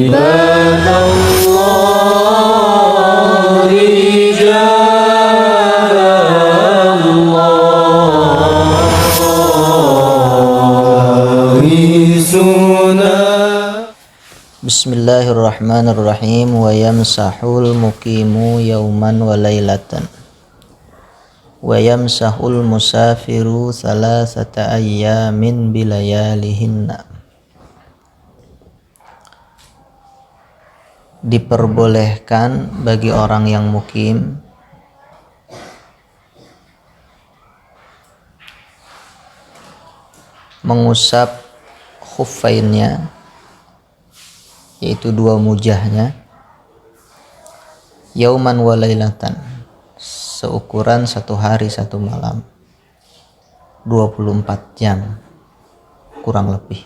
عباد الله رجال الله وارثنا. Bismillahirrahmanirrahim. Wa yamsahul muqimu yauman wa lailatan wa yamsahul musafiru salasata ayyamin bilayalihinna. Diperbolehkan bagi orang yang mukim mengusap khuffainnya, yaitu dua mujahnya, yauman wa lailatan, seukuran satu hari satu malam, 24 jam kurang lebih.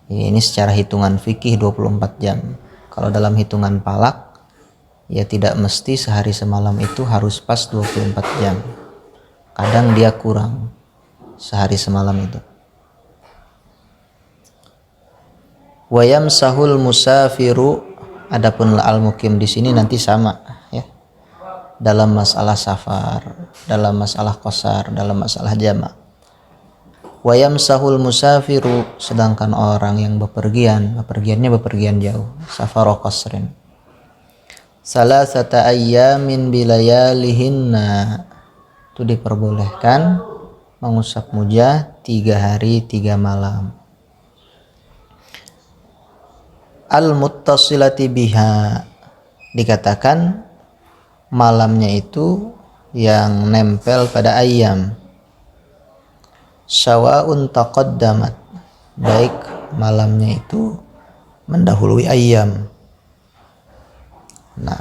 Ini secara hitungan fikih 24 jam. Kalau dalam hitungan palak, ya tidak mesti sehari semalam itu harus pas 24 jam. Kadang dia kurang sehari semalam itu. Wa yamsahul musafiru, adapun al-mukim di sini nanti sama ya. Dalam masalah safar, dalam masalah qasar, dalam masalah jama'. Wa yamsahul musafiru, sedangkan orang yang bepergiannya bepergian jauh, safar qasrin, salasata ayyamin bilayalihinna, itu diperbolehkan mengusap mujah 3 hari 3 malam. Al-muttasilati biha, dikatakan malamnya itu yang nempel pada ayyam. Sawa'un taqaddamat, baik malamnya itu mendahului ayyam. Nah,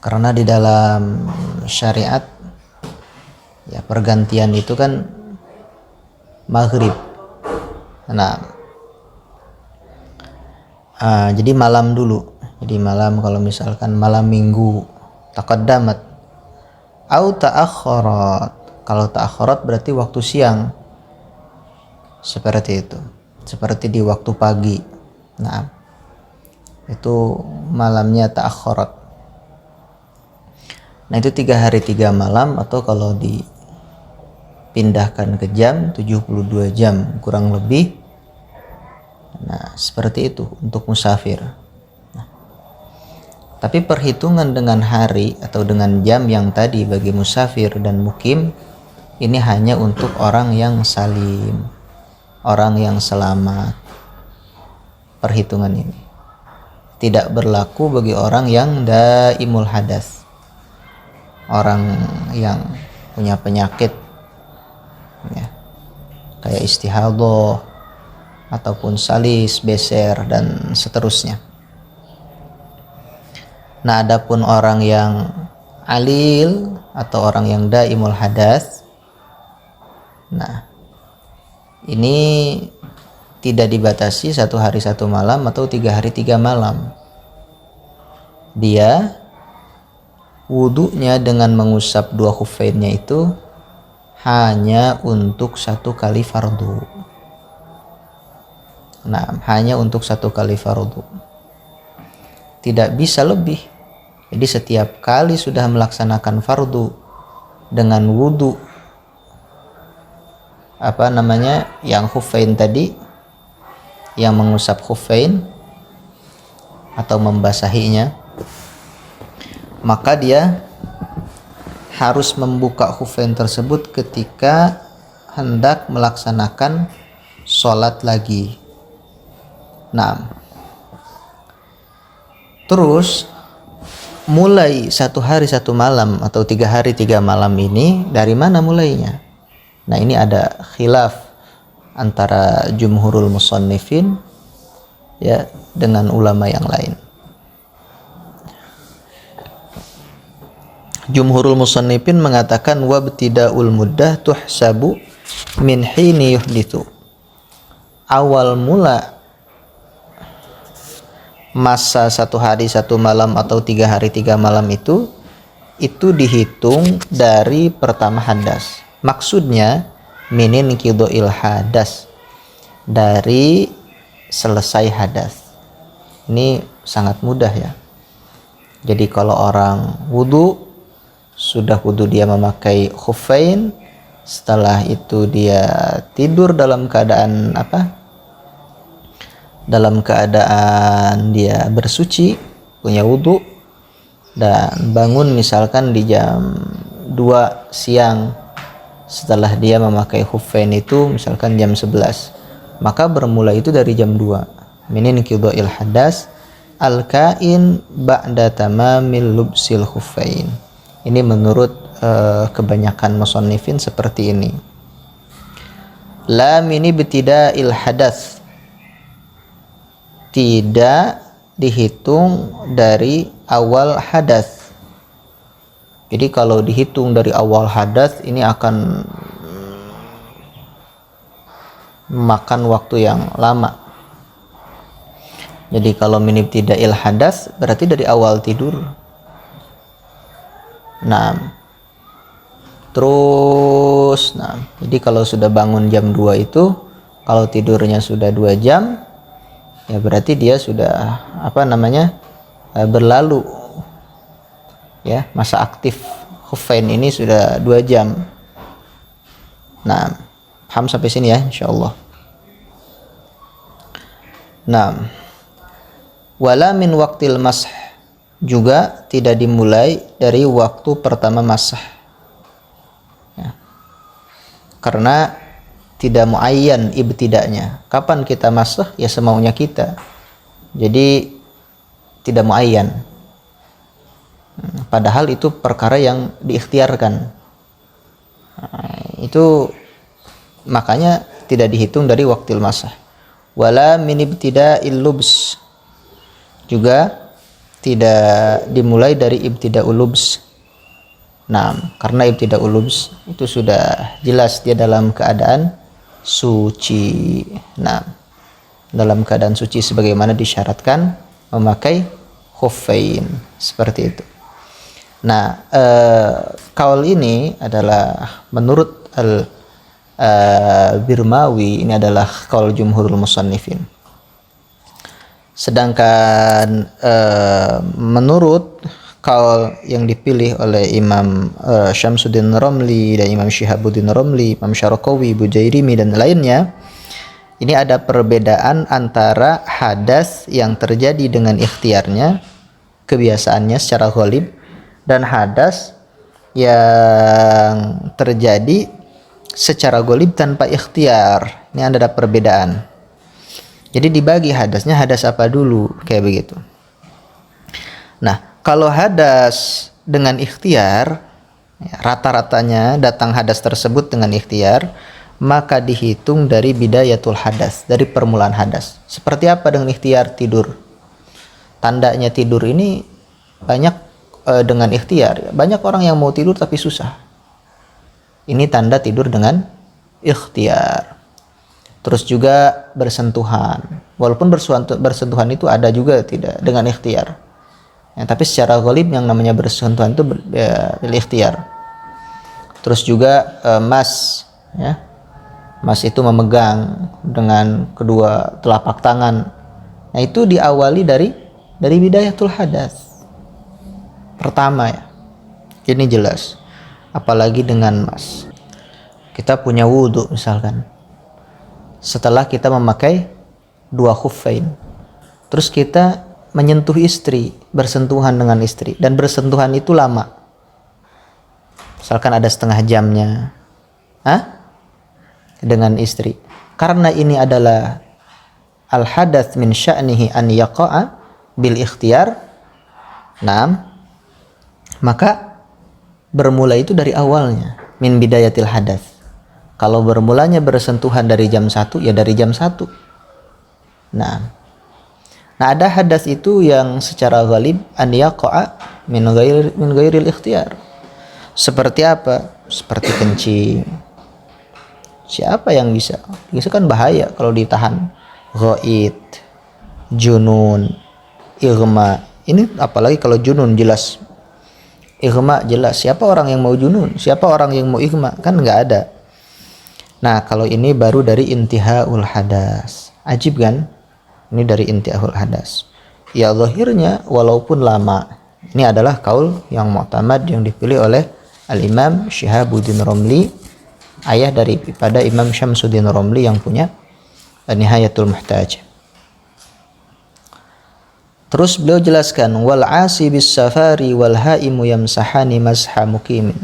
karena di dalam syariat ya pergantian itu kan maghrib. Nah, jadi malam dulu. Jadi malam, kalau misalkan malam minggu taqaddamat au ta'akhkharat, kalau ta'akhkharat berarti waktu siang, seperti itu, seperti di waktu pagi. Nah, itu malamnya ta'akhkharat. Nah, itu 3 hari 3 malam, atau kalau dipindahkan ke jam 72 jam kurang lebih. Nah, seperti itu untuk musafir. Nah, tapi perhitungan dengan hari atau dengan jam yang tadi bagi musafir dan mukim, ini hanya untuk orang yang salim, orang yang selamat. Perhitungan ini tidak berlaku bagi orang yang daimul hadas, orang yang punya penyakit ya, kayak istihadhah ataupun salis, beser, dan seterusnya. Nah, adapun orang yang alil atau orang yang daimul hadas, nah ini tidak dibatasi 1 hari 1 malam atau 3 hari 3 malam. Dia wudunya dengan mengusap 2 khuffainnya itu hanya untuk 1 kali fardu. Nah, hanya untuk 1 kali fardu, tidak bisa lebih. Jadi setiap kali sudah melaksanakan fardu dengan wudu yang khuffain tadi, yang mengusap khuffain atau membasahinya, maka dia harus membuka khuffain tersebut ketika hendak melaksanakan sholat lagi. Nah, terus mulai 1 hari 1 malam atau 3 hari 3 malam ini dari mana mulainya? Nah, ini ada khilaf antara jumhurul musannifin ya dengan ulama yang lain. Jumhurul musannifin mengatakan wabtida'ul muddah tuhsabu min hini yuhdithu. Awal mula masa 1 hari 1 malam atau 3 hari 3 malam itu dihitung dari pertama hadas. Maksudnya minin kidoil hadas, dari selesai hadas. Ini sangat mudah ya. Jadi kalau orang wudu, sudah wudu dia memakai khuffain, setelah itu dia tidur dalam keadaan apa? Dalam keadaan dia bersuci, punya wudu, dan bangun misalkan di jam 2 siang setelah dia memakai khuffain itu misalkan jam 11, maka bermula itu dari jam 2 min inqidha'il hadas al-kain ba'da tamamil lubsil khuffain. Ini menurut kebanyakan musannifin seperti ini. La min ibtida'il hadas, tidak dihitung dari awal hadas. Jadi kalau dihitung dari awal hadas ini akan memakan waktu yang lama. Jadi kalau min ibtida'il hadas berarti dari awal tidur. Jadi kalau sudah bangun jam 2 itu, kalau tidurnya sudah 2 jam, ya berarti dia sudah berlalu ya, masa aktif khuffain ini sudah 2 jam. Nah, paham sampai sini ya insyaallah. Nah, wala min waqtil masah, juga tidak dimulai dari waktu pertama masah ya. Karena tidak muayyan ibtidanya, kapan kita masah ya semaunya kita, jadi tidak muayyan. Padahal itu perkara yang diikhtiarkan. Itu makanya tidak dihitung dari waktil masah. Wala min ibtida'il lubs, juga tidak dimulai dari ibtida'ul lubs. Nah, karena ibtida'ul lubs itu sudah jelas dia dalam keadaan suci. Nah, dalam keadaan suci sebagaimana disyaratkan memakai khuffain, seperti itu. Nah, kaul ini adalah menurut Birmawi, ini adalah kaul jumhurul musannifin. Sedangkan menurut kaul yang dipilih oleh Imam Syamsuddin Romli dan Imam Syihabuddin Romli, Imam Syaraqawi, Bujairimi dan lainnya, ini ada perbedaan antara hadas yang terjadi dengan ikhtiarnya, kebiasaannya secara ghalib, dan hadas yang terjadi secara ghalib tanpa ikhtiar. Ini ada perbedaan. Jadi dibagi hadasnya, hadas apa dulu, kayak begitu. Nah, kalau hadas dengan ikhtiar, ya, rata-ratanya datang hadas tersebut dengan ikhtiar, maka dihitung dari bidayatul hadas, dari permulaan hadas. Seperti apa dengan ikhtiar? Tidur. Tandanya tidur ini banyak dengan ikhtiar. Banyak orang yang mau tidur tapi susah. Ini tanda tidur dengan ikhtiar. Terus juga bersentuhan, walaupun bersentuhan itu ada juga tidak dengan ikhtiar ya, tapi secara ghalib yang namanya bersentuhan itu ikhtiar. Terus juga mas ya, mas itu memegang dengan kedua telapak tangan. Nah, itu diawali dari bidayatul hadas pertama ya, ini jelas. Apalagi dengan mas, kita punya wudu misalkan, setelah kita memakai 2 khuffain, terus kita menyentuh istri, bersentuhan dengan istri, dan bersentuhan itu lama, misalkan ada setengah jamnya dengan istri. Karena ini adalah al-hadath min sya'nihi an yaqa'a bil ikhtiyar, maka bermula itu dari awalnya, min bidayatil hadath. Kalau bermulanya bersentuhan dari jam 1, ya dari jam 1. Nah, ada hadas itu yang secara ghalib an yaqa'a min ghairil ikhtiyar. Seperti apa? Seperti kencing. Siapa yang bisa? Itu kan bahaya kalau ditahan. Ghaid, junun, ighma. Ini apalagi kalau junun jelas. Ighma jelas. Siapa orang yang mau junun? Siapa orang yang mau ighma? Kan nggak ada. Nah, kalau ini baru dari intihaul hadas. Ajib kan? Ini dari intihaul hadas. Ya zahirnya walaupun lama. Ini adalah kaul yang mu'tamad yang dipilih oleh Al-Imam Syihabuddin Romli, ayah daripada Imam Syamsuddin Romli yang punya Nihayatul Muhtaj. Terus beliau jelaskan wal 'asi bis safari wal haimu yamsahani masha muqimin.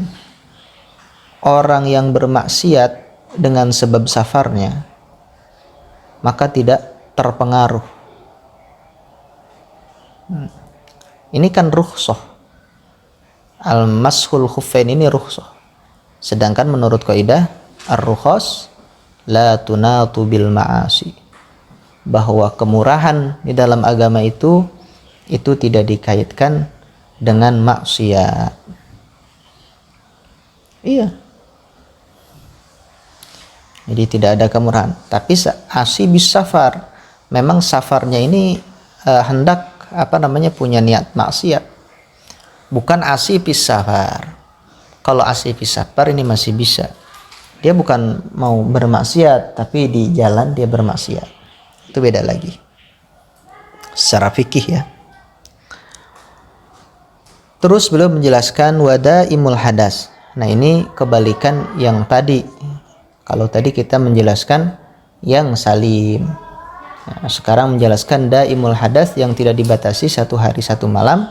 Orang yang bermaksiat dengan sebab safarnya maka tidak terpengaruh. Ini kan rukhsah. Al-mashul khuffain ini rukhsah. Sedangkan menurut kaidah ar-rukhas la tunatu bil ma'asi. Bahwa kemurahan di dalam agama itu tidak dikaitkan dengan maksiat. Iya. Jadi tidak ada kemurahan. Tapi asi bis safar. Memang safarnya ini hendak punya niat maksiat. Bukan asi bis safar. Kalau asi bis safar ini masih bisa. Dia bukan mau bermaksiat, tapi di jalan dia bermaksiat. Itu beda lagi. Secara fikih ya. Terus beliau menjelaskan wadaimul hadas. Nah, ini kebalikan yang tadi. Kalau tadi kita menjelaskan yang salim. Nah, sekarang menjelaskan daimul hadas yang tidak dibatasi 1 hari 1 malam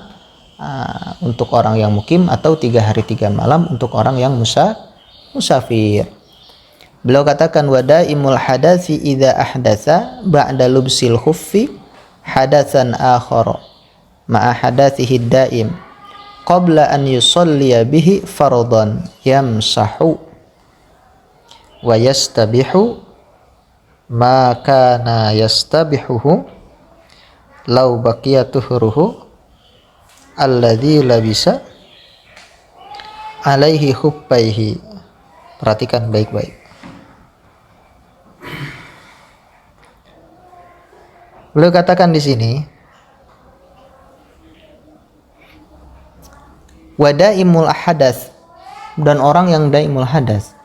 untuk orang yang mukim atau 3 hari 3 malam untuk orang yang musafir. Beliau katakan wadaimul hadasi idza ahdatsa ba'da lubsil khuffi hadatsan akhar ma'a hadathihi daim qabla an yusalliya bihi fardhan yamsahu wa yastabihu ma kana yastabihuhu law baqiya tuhruhu alladhi labisa alaihi khuffaihi. Perhatikan baik-baik. Beliau katakan di sini wadaimul hadas, dan orang yang daimul hadas.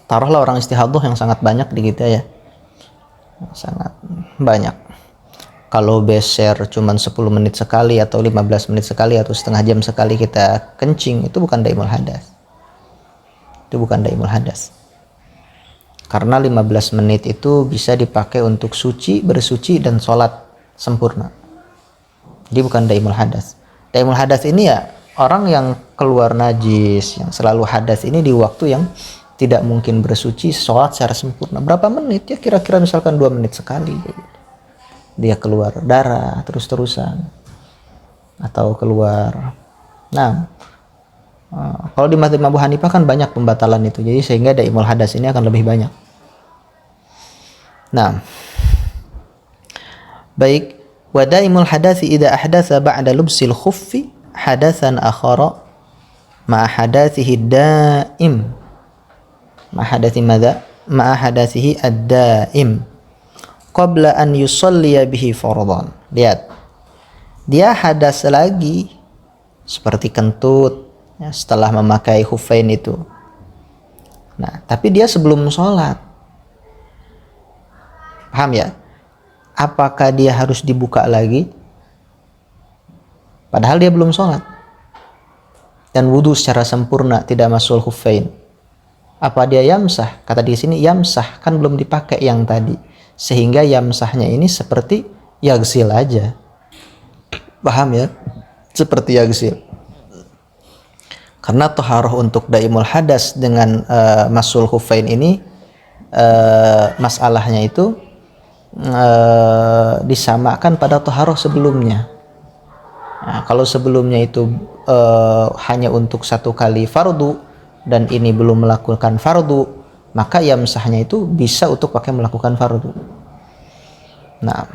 Taruhlah orang istihadah yang sangat banyak di kita ya. Sangat banyak. Kalau beser cuman 10 menit sekali atau 15 menit sekali atau setengah jam sekali kita kencing, itu bukan daimul hadas. Itu bukan daimul hadas. Karena 15 menit itu bisa dipakai untuk suci, bersuci dan sholat sempurna. Jadi bukan daimul hadas. Daimul hadas ini ya orang yang keluar najis, yang selalu hadas ini di waktu yang tidak mungkin bersuci, sholat secara sempurna. Berapa menit ya, kira-kira misalkan 2 menit sekali dia keluar darah terus-terusan atau keluar. Nah, kalau di mazhab Abu Hanifah kan banyak pembatalan itu, jadi sehingga daimul hadas ini akan lebih banyak. Nah, baik, wadaimul hadasi idza ahdatsa ba'da lubsil khuffi hadatsan akhara ma hadathihi daim. Ma hadathi madza? Ma hadathihi ad-daim qabla an yusalliya bihi fardhan. Lihat. Dia hadas lagi seperti kentut ya, setelah memakai khuffain itu. Nah, tapi dia sebelum sholat. Paham ya? Apakah dia harus dibuka lagi? Padahal dia belum sholat. Dan wudu secara sempurna, tidak masul khuffain. Apa dia yamsah? Kata di sini yamsah, kan belum dipakai yang tadi. Sehingga yamsahnya ini seperti yaghsil aja. Paham ya? Seperti yaghsil. Karena toharoh untuk daimul hadas dengan masul khuffain ini masalahnya itu disamakan pada toharoh sebelumnya. Nah, kalau sebelumnya itu hanya untuk 1 kali fardu dan ini belum melakukan fardu, maka yamsahnya itu bisa untuk pakai melakukan fardu. Nah,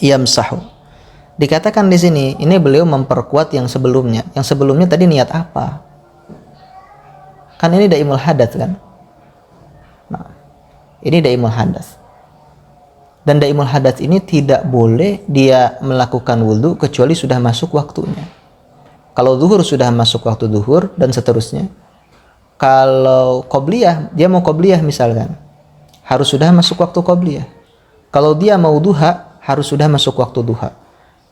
yamsahu. Dikatakan di sini, ini beliau memperkuat yang sebelumnya. Yang sebelumnya tadi niat apa? Kan ini daimul hadas kan? Nah, ini daimul hadas. Dan daimul hadas ini tidak boleh dia melakukan wudhu kecuali sudah masuk waktunya. Kalau zuhur sudah masuk waktu zuhur dan seterusnya. Kalau qobliyah, dia mau qobliyah misalkan, harus sudah masuk waktu qobliyah. Kalau dia mau duha, harus sudah masuk waktu duha.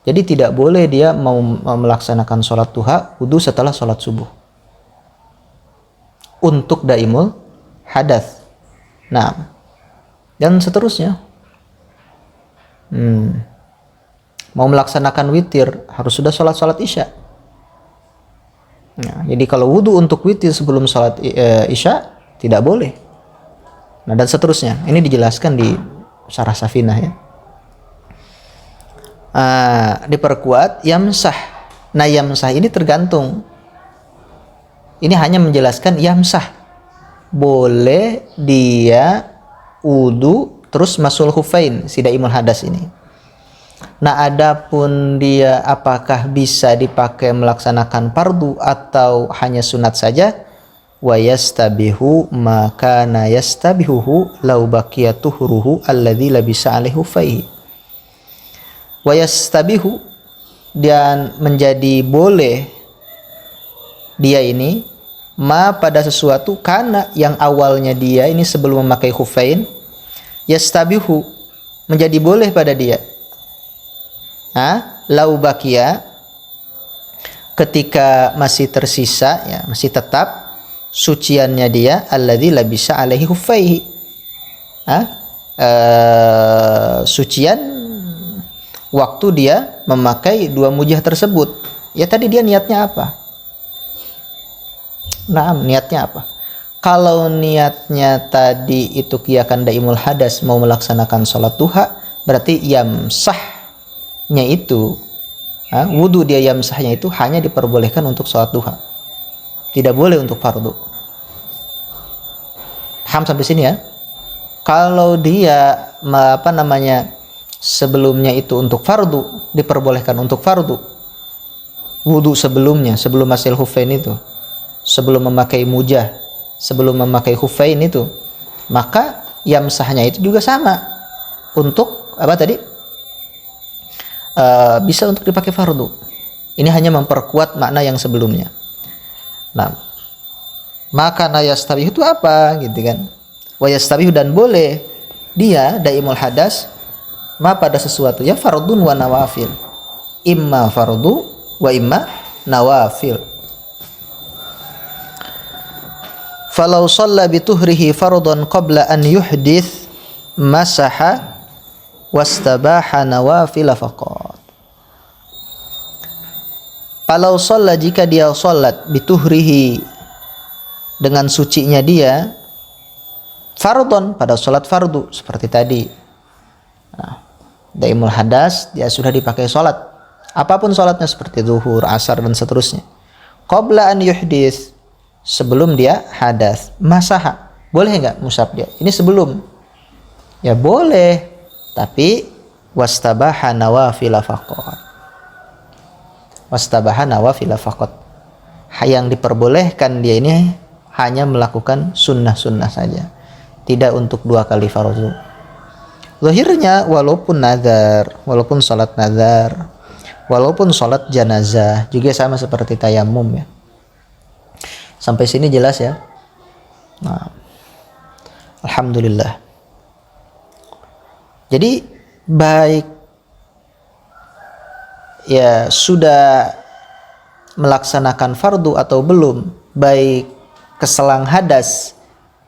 Jadi tidak boleh dia mau melaksanakan sholat duha wudu setelah sholat subuh. Untuk daimul hadas. Nah, dan seterusnya. Mau melaksanakan witir harus sudah sholat isya. Nah, jadi kalau wudu untuk witir sebelum sholat isya tidak boleh. Nah, dan seterusnya. Ini dijelaskan di Syarah Safinah ya. Diperkuat yamsah. Nah, yamsah ini tergantung. Ini hanya menjelaskan yamsah. Boleh dia wudu terus masul hufain, si daimul hadas ini. Nah, adapun dia apakah bisa dipakai melaksanakan fardu atau hanya sunat saja, wa yastabihu maka na yastabihuhu law baqiyatuhu alladzi labisa alaihi hufaihi. Wa yastabihu, dan menjadi boleh dia ini ma pada sesuatu karena yang awalnya dia ini sebelum memakai khufain, yastabihu menjadi boleh pada dia. Lau bakia, ketika masih tersisa ya, masih tetap suciannya dia alladzi labisa alaihi khuffaihi. Sucian waktu dia memakai dua mujah tersebut. Ya tadi dia niatnya apa? Nah, niatnya apa? Kalau niatnya tadi itu kiakan daimul hadas, mau melaksanakan sholat duha, berarti yamsahnya itu, wudu dia yamsahnya itu hanya diperbolehkan untuk sholat duha, tidak boleh untuk fardu. Paham sampai sini ya? Kalau dia sebelumnya itu untuk fardu, diperbolehkan untuk fardu, wudu sebelumnya, sebelum masil hufain itu, sebelum memakai mujah, sebelum memakai khufain itu, maka yamsahnya itu juga sama untuk apa tadi? Bisa untuk dipakai fardu. Ini hanya memperkuat makna yang sebelumnya. Nah, maka nayastabihu itu apa gitu kan? Wa yastabihu, dan boleh dia daimul hadas ma pada sesuatu ya fardun wa nawafil. Imma fardu wa imma nawafil. Falau shalla bituhrihi fardhan qabla an yuhdith masaha wastabaha nawafil faqat. Falau shalla, jika dia salat bituhrihi dengan sucinya dia, fardhan pada salat fardu seperti tadi. Daimul hadas dia sudah dipakai salat, apapun salatnya seperti zuhur, asar dan seterusnya. Qabla an yuhdith, sebelum dia hadas, masaha, boleh nggak musab dia? Ini sebelum, ya boleh, tapi wastabaha nawafil faqat. Wastabaha nawafil faqat. Yang diperbolehkan dia ini hanya melakukan sunnah-sunnah saja, tidak untuk 2 kali fardu. Zahirnya walaupun nazar, walaupun salat nazar, walaupun salat janazah juga sama seperti tayamum ya. Sampai sini jelas ya. Nah, alhamdulillah. Jadi baik ya sudah melaksanakan fardu atau belum, baik keselang hadas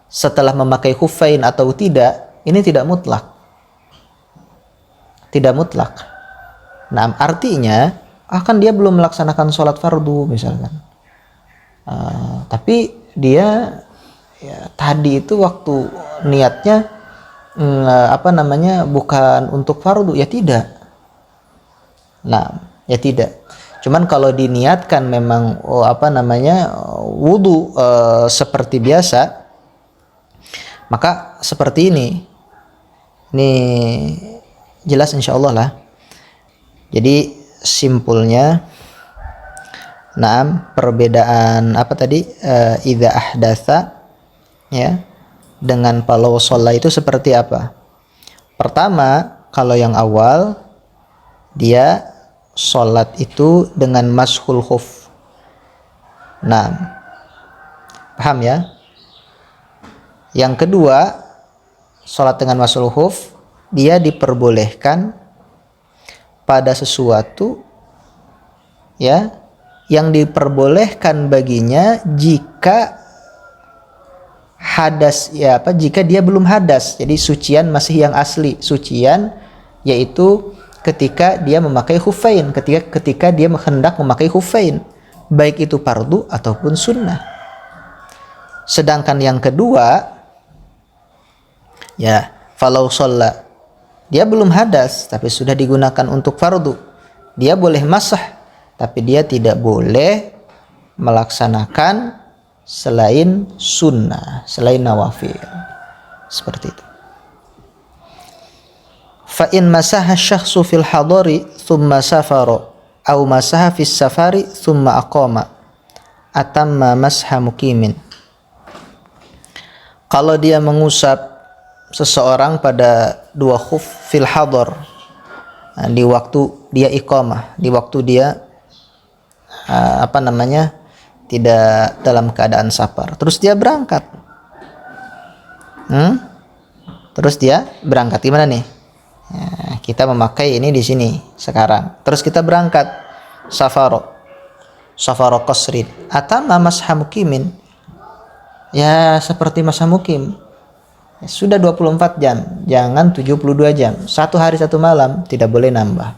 setelah memakai khufain atau tidak, ini tidak mutlak. Tidak mutlak. Nah, artinya akan dia belum melaksanakan sholat fardu misalkan. Tapi dia ya, tadi itu waktu niatnya bukan untuk fardu, ya tidak. Nah, ya tidak. Cuman kalau diniatkan memang wudu seperti biasa, maka seperti ini. Ini jelas insyaallah lah. Jadi simpulnya, perbedaan idza ahdatsa ya dengan palau sholat itu seperti apa? Pertama, kalau yang awal dia sholat itu dengan mashul khuf. Nah, paham ya? Yang kedua, sholat dengan mashul khuf dia diperbolehkan pada sesuatu ya yang diperbolehkan baginya jika hadas jika dia belum hadas. Jadi sucian masih yang asli, sucian yaitu ketika dia memakai khuffain, ketika dia hendak memakai khuffain, baik itu fardu ataupun sunnah. Sedangkan yang kedua ya falau shalla, dia belum hadas tapi sudah digunakan untuk fardu, dia boleh masah tapi dia tidak boleh melaksanakan selain sunnah, selain nawafil. Seperti itu. Fa in masaha syakhsu fil hadari thumma safara aw masaha fis safari thumma aqama atamma masha muqimin. Kalau dia mengusap seseorang pada dua khuf fil hadar, di waktu dia iqamah, di waktu dia tidak dalam keadaan safar, terus dia berangkat, gimana nih? Nah, kita memakai ini di sini sekarang, terus kita berangkat safaro qasrin atama masha muqimin, ya seperti masa mukim, sudah 24 jam, jangan 72 jam, 1 hari 1 malam, tidak boleh nambah.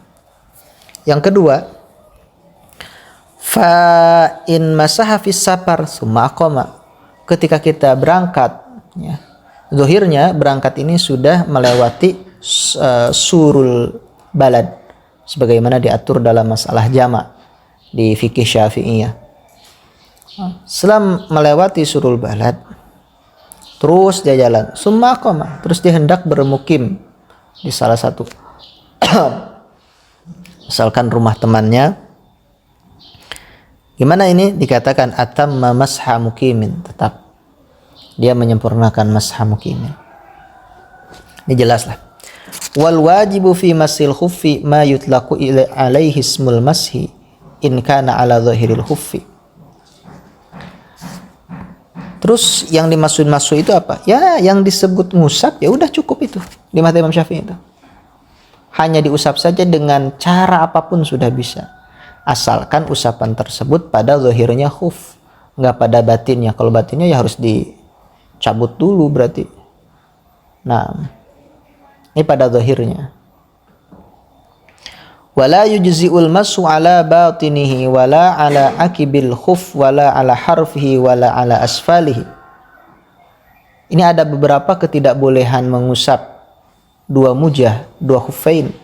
Yang kedua, fa in masaha fis safar summa aqama, ketika kita berangkat ya, zahirnya berangkat ini sudah melewati surul balad sebagaimana diatur dalam masalah jamak di fikih Syafi'iyah. Setelah melewati surul balad, terus dia jalan summa aqama, terus dia hendak bermukim di salah satu misalkan rumah temannya. Gimana ini? Dikatakan atamma masha muqimin, tetap dia menyempurnakan masha muqimin. Ini jelas lah. Wal wajibu fi masil khuffi ma yutlaqu alaihi ismul mashi in kana ala zahiril khuffi. Terus yang dimaksud itu apa? Ya yang disebut ngusap ya udah cukup itu. Di mazhab Imam Syafi'i itu. Hanya diusap saja dengan cara apapun sudah bisa. Asalkan usapan tersebut pada zahirnya khuf, enggak pada batinnya. Kalau batinnya ya harus dicabut dulu berarti. Nah, ini pada zahirnya. Wala yujzi'ul masu ala batinihi wala ala akibil khuf wala ala harfihi wala ala asfalihi. Ini ada beberapa ketidakbolehan mengusap dua mujah, dua khuffain.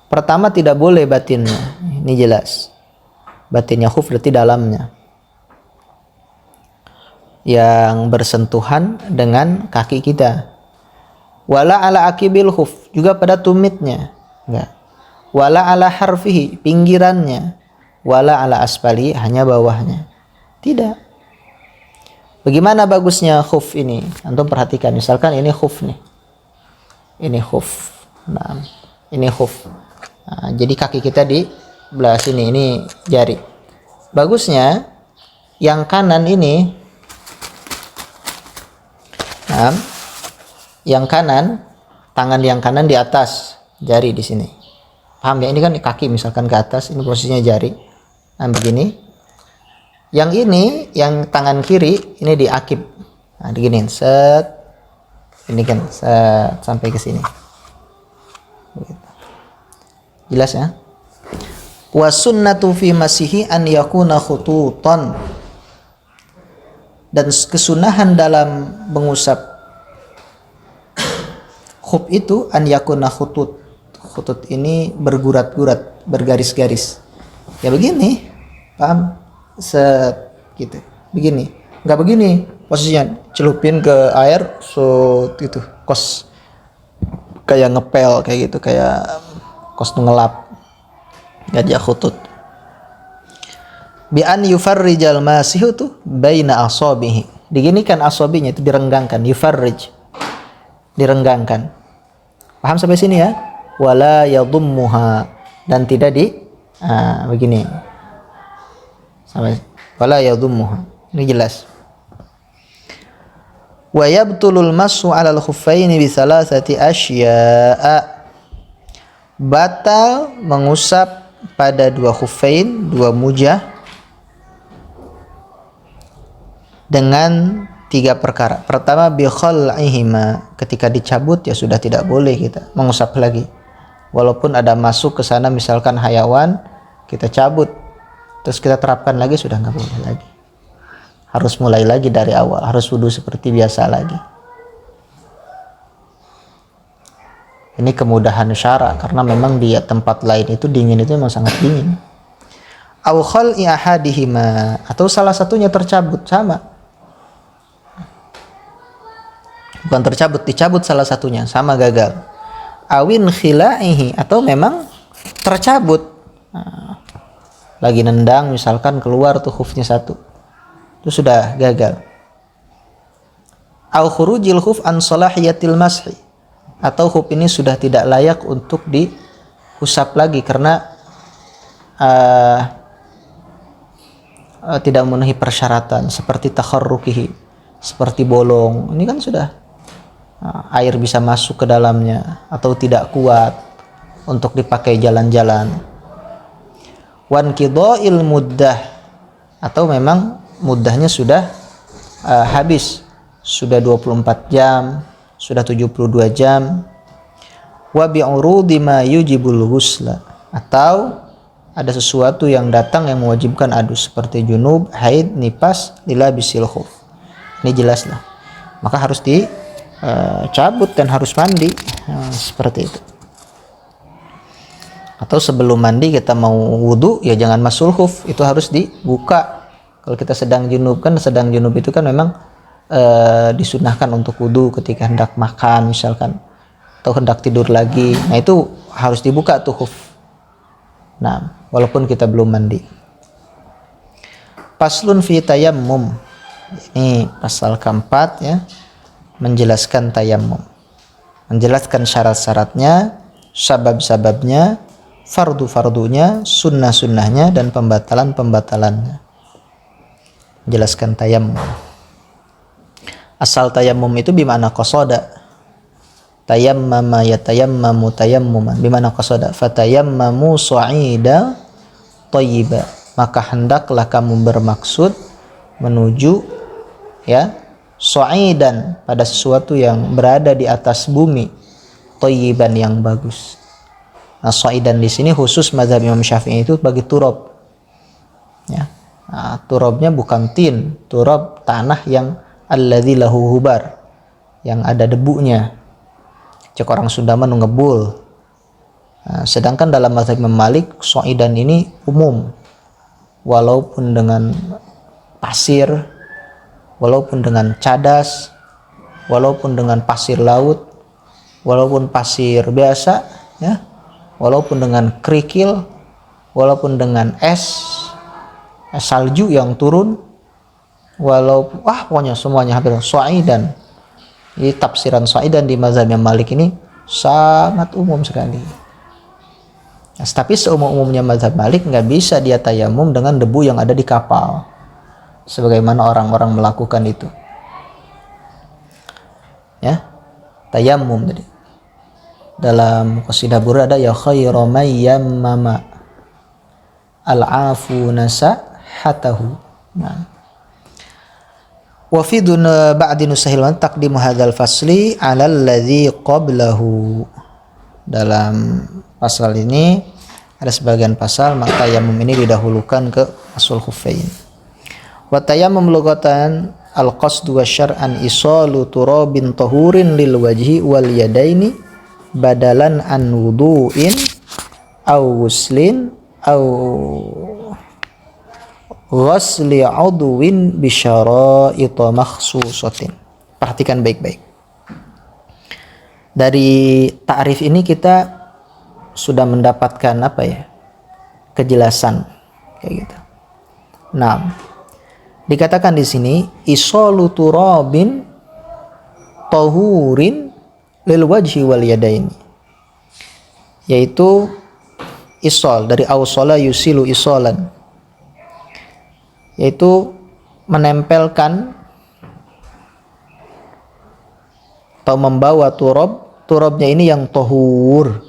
Pertama, tidak boleh batinnya. Ini jelas. Batinnya khuf berarti dalamnya, yang bersentuhan dengan kaki kita. Wala ala akibil khuf, juga pada tumitnya. Enggak. Wala ala harfihi, pinggirannya. Wala ala asfali, hanya bawahnya. Tidak. Bagaimana bagusnya khuf ini? Antum perhatikan, misalkan ini khuf nih. Ini khuf. Nah, ini khuf. Nah, jadi kaki kita di belah sini, ini jari. Bagusnya yang kanan ini, nah, yang kanan, tangan yang kanan di atas, jari di sini. Paham ya? Ini kan kaki misalkan ke atas, ini posisinya jari. Nah, begini. Yang ini, yang tangan kiri, ini diakib. Nah, diginiin, set. Ini kan set sampai ke sini. Jelas ya? Wa sunnatu fi masihi an yakuna khututan, dan kesunahan dalam mengusap khuf itu an yakuna khutut. Khutut ini bergurat-gurat, bergaris-garis. Ya begini, paham? Set gitu. Begini. Enggak begini posisinya, celupin ke air gitu. Kos kayak ngepel kayak gitu, kayak kos ngelap. Gajah khutut. Bi an yufarrijal masihu tuh baina asabihi. Diginikan asabinya itu direnggangkan, yufarrij. Direnggangkan. Paham sampai sini ya? Wala yadhummuha, dan tidak begini. Sampai wala yadhummuha. Ini jelas. Wa yabtulul masu 'alal khuffaini bi thalathati asya'a. batal mengusap pada dua khuffain, dua mujah, dengan 3 perkara. Pertama, bi khal'ihima, ketika dicabut ya sudah tidak boleh kita mengusap lagi. Walaupun ada masuk ke sana misalkan hayawan, kita cabut terus kita terapkan lagi, sudah nggak boleh lagi. Harus mulai lagi dari awal, harus wudu seperti biasa lagi. Ini kemudahan syara, karena memang di tempat lain itu dingin itu memang sangat dingin. Aw khal'i ahadihima, atau salah satunya tercabut, sama. Bukan tercabut, dicabut salah satunya, sama gagal. Awin khila'ihi, atau memang tercabut. Lagi nendang misalkan keluar tuh khufnya satu, itu sudah gagal. Aw khurujil khuf an salahiyatil mashi, atau khuf ini sudah tidak layak untuk diusap lagi karena tidak memenuhi persyaratan, seperti takharrukihi, seperti bolong. Ini kan sudah air bisa masuk ke dalamnya, atau tidak kuat untuk dipakai jalan-jalan. Wan qida'il muddah, atau memang muddahnya sudah habis, sudah 24 jam, sudah 72 jam. Wa bi'urudi ma yujibul ghusla, atau ada sesuatu yang datang yang mewajibkan adus, seperti junub, haid, nifas, lila bisil khuf. Ini jelas lah, maka harus cabut dan harus mandi, seperti itu. Atau sebelum mandi kita mau wudu, ya jangan masul khuf, itu harus dibuka. Kalau kita sedang junub, kan sedang junub itu kan memang disunahkan untuk wudu ketika hendak makan misalkan, atau hendak tidur lagi. Nah itu harus dibuka tuh khuf. Nah, walaupun kita belum mandi. Faslun fi tayammum. Ini pasal keempat ya, menjelaskan tayammum, menjelaskan syarat-syaratnya, sabab-sababnya, fardu-fardunya, sunnah-sunnahnya, dan pembatalan-pembatalannya. Menjelaskan tayammum. Asal tayammum itu bimana qasada. Tayammama yatayammamu tayammuman, bimana qasada. Fatayammamu su'ida thayyiba, maka hendaklah kamu bermaksud menuju ya su'idan, pada sesuatu yang berada di atas bumi, thayyiban, yang bagus. Nah, su'idan di sini khusus mazhab Imam Syafi'i itu bagi turab. Ya. Nah, turabnya bukan tin, turab tanah yang alladzi lahu hubar, yang ada debunya. Cek orang Sunda mah ngebul. Nah, sedangkan dalam mazhab Imam Malik, su'idan ini umum. Walaupun dengan pasir, walaupun dengan cadas, walaupun dengan pasir laut, walaupun pasir biasa, ya, walaupun dengan kerikil, walaupun dengan es salju yang turun, walaupun pokoknya semuanya hampir su'idan. Jadi tafsiran su'idan di mazhab Imam Malik ini sangat umum sekali. Nah, tapi seumum-umumnya mazhab Malik nggak bisa dia tayamum dengan debu yang ada di kapal, sebagaimana orang-orang melakukan itu. Ya, tayammum tadi. Dalam qasidah Burda ada ya khairu may yammama al-afu nasahatahu. Nah. Wa fi dun ba'di nusahil wa taqdimu hadzal fasli 'ala alladhi qablahu. Dalam pasal ini ada sebagian pasal maka tayammum ini didahulukan ke masul khuffain. Wa tayammum lughatan al-qasdu wa syar'an isalu turabin tahurin lil wajhi wal yadaini badalan an wudu'in aw ghuslin aw ghasli 'udwin bi syara'it makhsusatin. Perhatikan baik-baik. Dari ta'rif ini kita sudah mendapatkan kejelasan kayak gitu. Nah, dikatakan di sini isalu turabin tahurin lil wajhi wal yadaini, yaitu isol dari awsala yusilu isolan, yaitu menempelkan atau membawa turabnya ini yang tahur,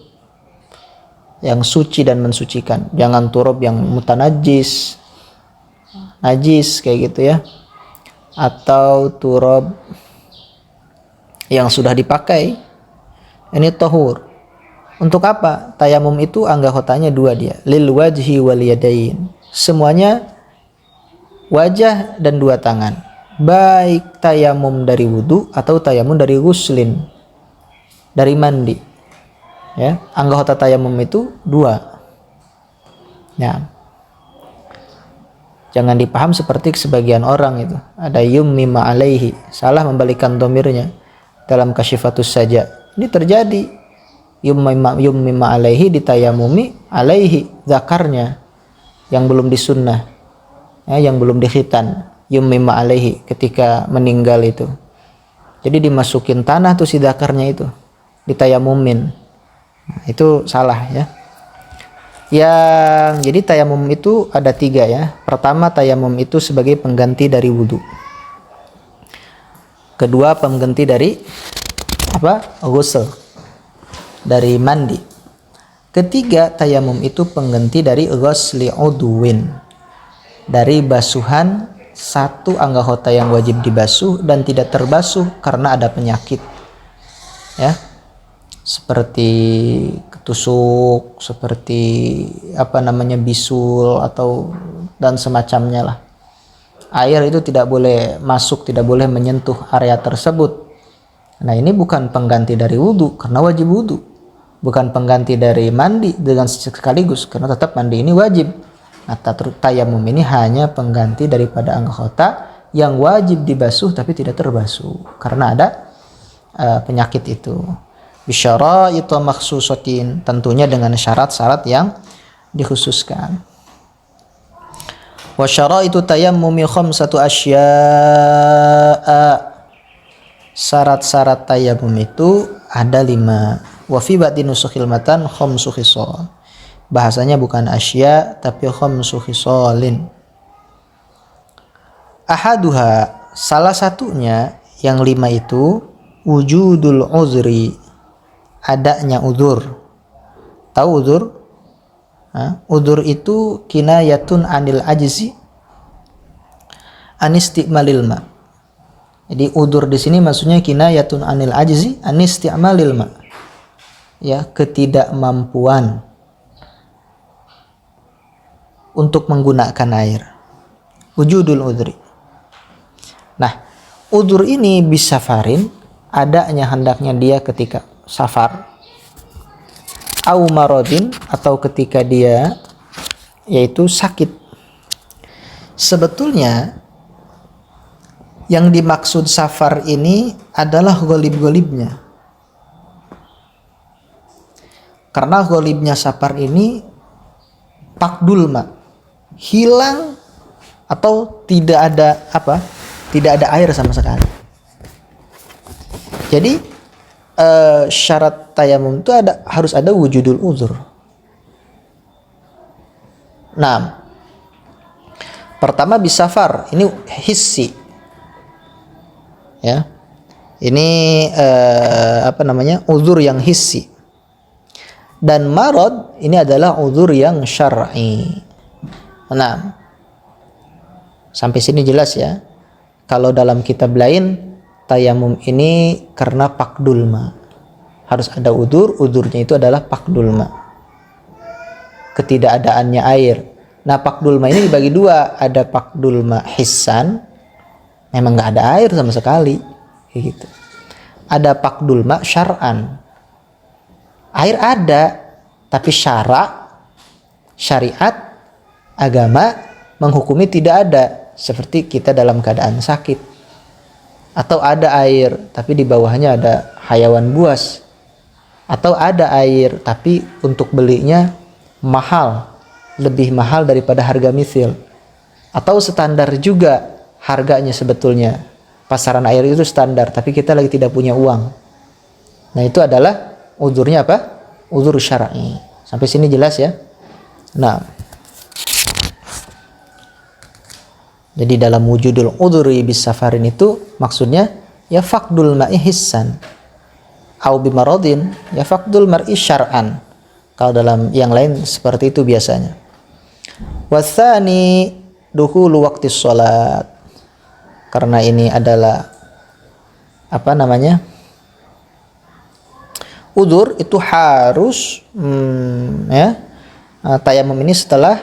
yang suci dan mensucikan. Jangan turab yang mutanajis, najis kayak gitu ya, atau turab yang sudah dipakai, ini tahur. Untuk apa? Tayamum itu anggotanya dua dia, lil wajhi wal yadain, semuanya wajah dan dua tangan, baik tayamum dari wudu atau tayamum dari guslin, dari mandi ya. Anggota tayamum itu dua ya. Jangan dipaham seperti sebagian orang itu ada yummima alaihi, salah membalikkan domirnya dalam kasyifatus saja. Ini terjadi yummima alaihi, ditayamumi alaihi, zakarnya yang belum disunnah ya, yang belum dikhitan, yummima alaihi ketika meninggal itu. Jadi dimasukin tanah tuh si zakarnya itu, ditayamumin. Nah, itu salah ya. Jadi tayamum itu ada tiga ya. Pertama, tayamum itu sebagai pengganti dari wudu. Kedua, pengganti dari ghusl, dari mandi. Ketiga, tayamum itu pengganti dari ghusli udwin, dari basuhan satu anggota yang wajib dibasuh dan tidak terbasuh karena ada penyakit ya, seperti ketusuk, seperti bisul atau dan semacamnya lah. Air itu tidak boleh masuk, tidak boleh menyentuh area tersebut. Nah, ini bukan pengganti dari wudu karena wajib wudu, bukan pengganti dari mandi dengan sekaligus karena tetap mandi ini wajib. Nah, tayamum ini hanya pengganti daripada anggota yang wajib dibasuh tapi tidak terbasuh karena ada penyakit itu. Bisyaraitu makhsusatin, tentunya dengan syarat-syarat yang dikhususkan. Wa syaraitu tayammumi khamsatu asya'a, syarat-syarat tayamum itu ada 5. Wa fi ba'di nusukhil matan khamsu khisal, bahasanya bukan asya tapi khamsu khisalin. Ahaduha, salah satunya yang 5 itu wujudul uzri, adanya udzur. Tahu udzur? Udzur itu kinayatun anil ajzi anisti'malil ma. Jadi udzur di sini maksudnya kinayatun anil ajzi anisti'malil ma. Ya, ketidakmampuan untuk menggunakan air. Wujudul udhri. Nah, udzur ini bisafarin, adanya hendaknya dia ketika safar, au maradin, atau ketika dia yaitu sakit. Sebetulnya yang dimaksud safar ini adalah ghalib-ghalibnya. Karena ghalibnya safar ini faqdul ma, hilang atau tidak ada air sama sekali. Jadi syarat tayamum itu harus ada wujudul uzur. Nah, pertama bisafar, ini hissi ya, ini uzur yang hissi. Dan marad ini adalah uzur yang syar'i. Nah, sampai sini jelas ya. Kalau dalam kitab lain, tayamum ini karena faqdul ma, harus ada udurnya itu adalah faqdul ma, ketidakadaannya air. Nah, faqdul ma ini dibagi dua, ada faqdul ma hissan, memang nggak ada air sama sekali kayak gitu. Ada faqdul ma syar'an, air ada tapi syariat agama menghukumi tidak ada, seperti kita dalam keadaan sakit. Atau ada air tapi di bawahnya ada hayawan buas, atau ada air tapi untuk belinya mahal, lebih mahal daripada harga misil, atau standar juga harganya. Sebetulnya pasaran air itu standar tapi kita lagi tidak punya uang. Nah, itu adalah uzurnya uzur syar'i. Sampai sini jelas ya. Nah, jadi dalam wujudul udhri bis safarin itu maksudnya ya faqdul ma'i hissan au bimaradin ya faqdul mar'i syar'an. Kalau dalam yang lain seperti itu biasanya. Wasani dukhulu waqti sholat, karena ini adalah udzur, itu harus tayamum ini setelah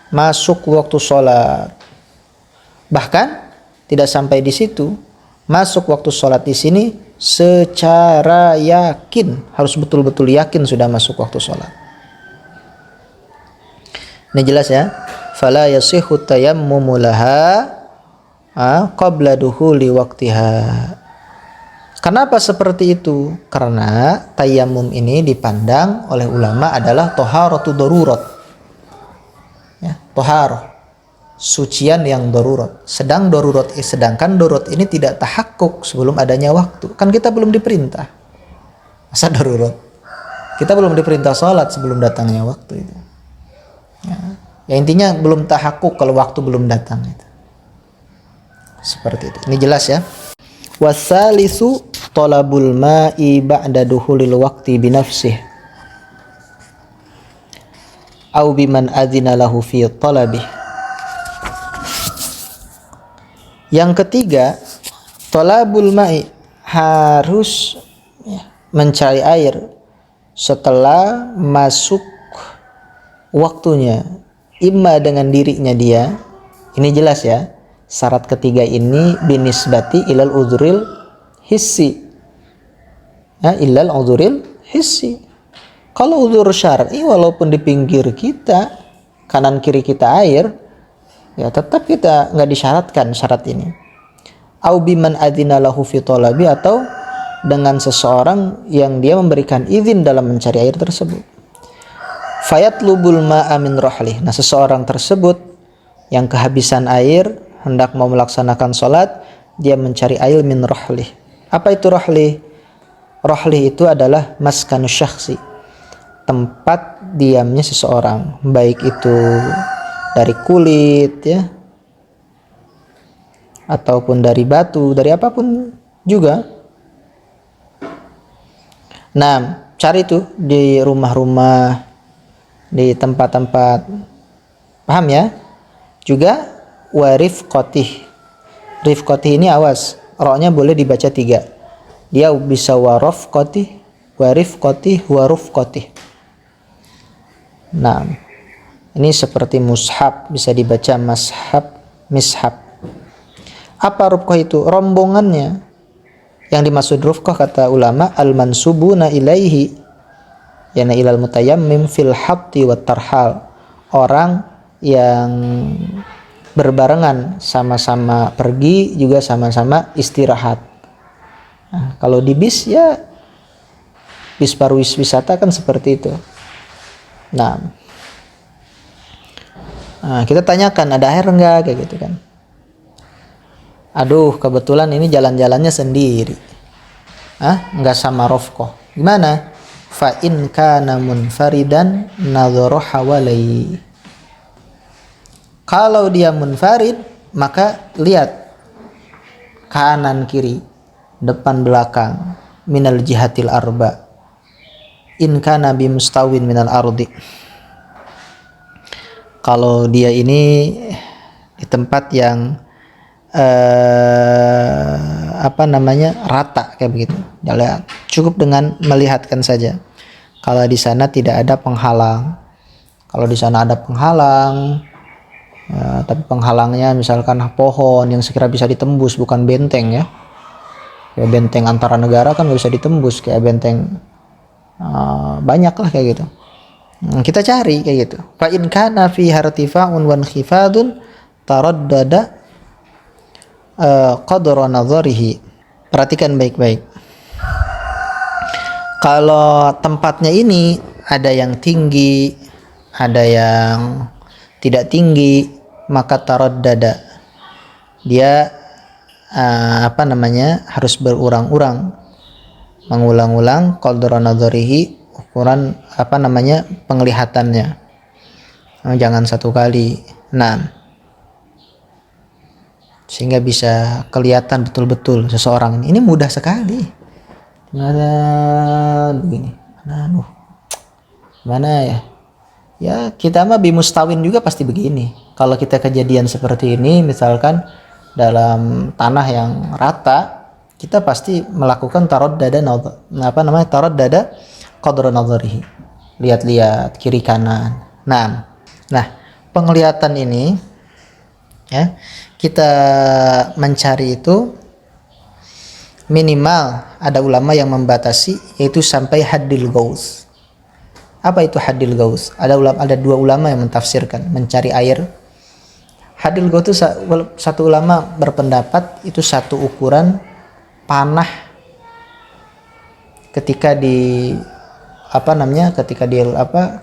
masuk waktu sholat. Bahkan tidak sampai di situ, masuk waktu sholat di sini secara yakin, harus betul-betul yakin sudah masuk waktu sholat. Ini jelas ya. Fala yasihhu tayammumu laha qabla dukhuli waqtiha. Kenapa seperti itu? Karena tayamum ini dipandang oleh ulama adalah toharatu darurat. Ya, toharoh, sucian yang darurat. Sedangkan darurat ini tidak tahakkuk sebelum adanya waktu. Kan kita belum diperintah. Masa darurat? Kita belum diperintah sholat sebelum datangnya waktu itu. Ya intinya belum tahakkuk kalau waktu belum datang itu. Seperti itu. Ini jelas ya. Wasalisu talabul ma'i ba'da duhulil waqti binafsih au biman adzina lahu fi talabih. Yang ketiga, talabul ma'i, harus mencari air setelah masuk waktunya, imma dengan dirinya dia. Ini jelas ya. Syarat ketiga ini binisbati ilal udhuril hissi. Ilal udhuril hissi. Kalau udhur syar'i, walaupun di pinggir kita, kanan kiri kita air, ya tetap kita nggak disyaratkan syarat ini. Au biman adzina lahu fi talabi, atau dengan seseorang yang dia memberikan izin dalam mencari air tersebut. Fayatlubul ma'a min rahlih. Nah, seseorang tersebut yang kehabisan air, hendak mau melaksanakan sholat, dia mencari air min rahlih. Apa itu rahlih? Rahlih itu adalah maskanus syakhsi, tempat diamnya seseorang, baik itu dari kulit ya, ataupun dari batu, dari apapun juga. Nah, cari itu di rumah-rumah, di tempat-tempat, paham ya? Juga warif qotih. Rifqotih ini awas, ro-nya boleh dibaca 3. Dia bisa warof qotih, warif qotih, waruf qotih. Nah, ini seperti mushab, bisa dibaca mashab, mishab. Apa rufqah itu? Rombongannya. Yang dimaksud rufqah kata ulama al-mansubuna ilaihi, yana ilal mutayammim fil habti wat tarhal. Orang yang berbarengan, sama-sama pergi juga sama-sama istirahat. Nah, kalau di bis ya, bis pariwisata kan seperti itu. Nah, kita tanyakan ada air enggak, kayak gitu kan. Aduh, kebetulan ini jalan-jalannya sendiri. Enggak sama rofqoh. Gimana? Fa in kana munfaridan nadhara hawalai. Kalau dia munfarid, maka lihat kanan kiri, depan belakang, minal jihatil arba. In kana bimustawin minal ardi. Kalau dia ini di tempat yang rata kayak begitu, ya, cukup dengan melihatkan saja. Kalau di sana tidak ada penghalang. Kalau di sana ada penghalang, ya, tapi penghalangnya misalkan pohon yang sekira bisa ditembus, bukan benteng ya. Kayak benteng antara negara kan nggak bisa ditembus, kayak benteng banyak lah kayak gitu. Kita cari kayak gitu. Fa in kana fi hartifa'un wa khifadun taraddada qadra nadharihi. Perhatikan baik-baik. Kalau tempatnya ini ada yang tinggi, ada yang tidak tinggi, maka taraddada. Dia harus berurang-urang, mengulang-ulang qadra nadharihi, ukuran penglihatannya. Jangan satu kali. Nah, sehingga bisa kelihatan betul-betul seseorang ini mudah sekali. Ada begini. Mana ya? Ya kita mah bimustawin juga pasti begini. Kalau kita kejadian seperti ini, misalkan dalam tanah yang rata, kita pasti melakukan tarot dada qadra nadharihi. Lihat-lihat kiri kanan. Nah, penglihatan ini ya, kita mencari itu minimal ada ulama yang membatasi yaitu sampai haddil gaus. Apa itu haddil gaus? Ada dua ulama yang mentafsirkan mencari air. Haddil gaus itu satu ulama berpendapat itu satu ukuran panah ketika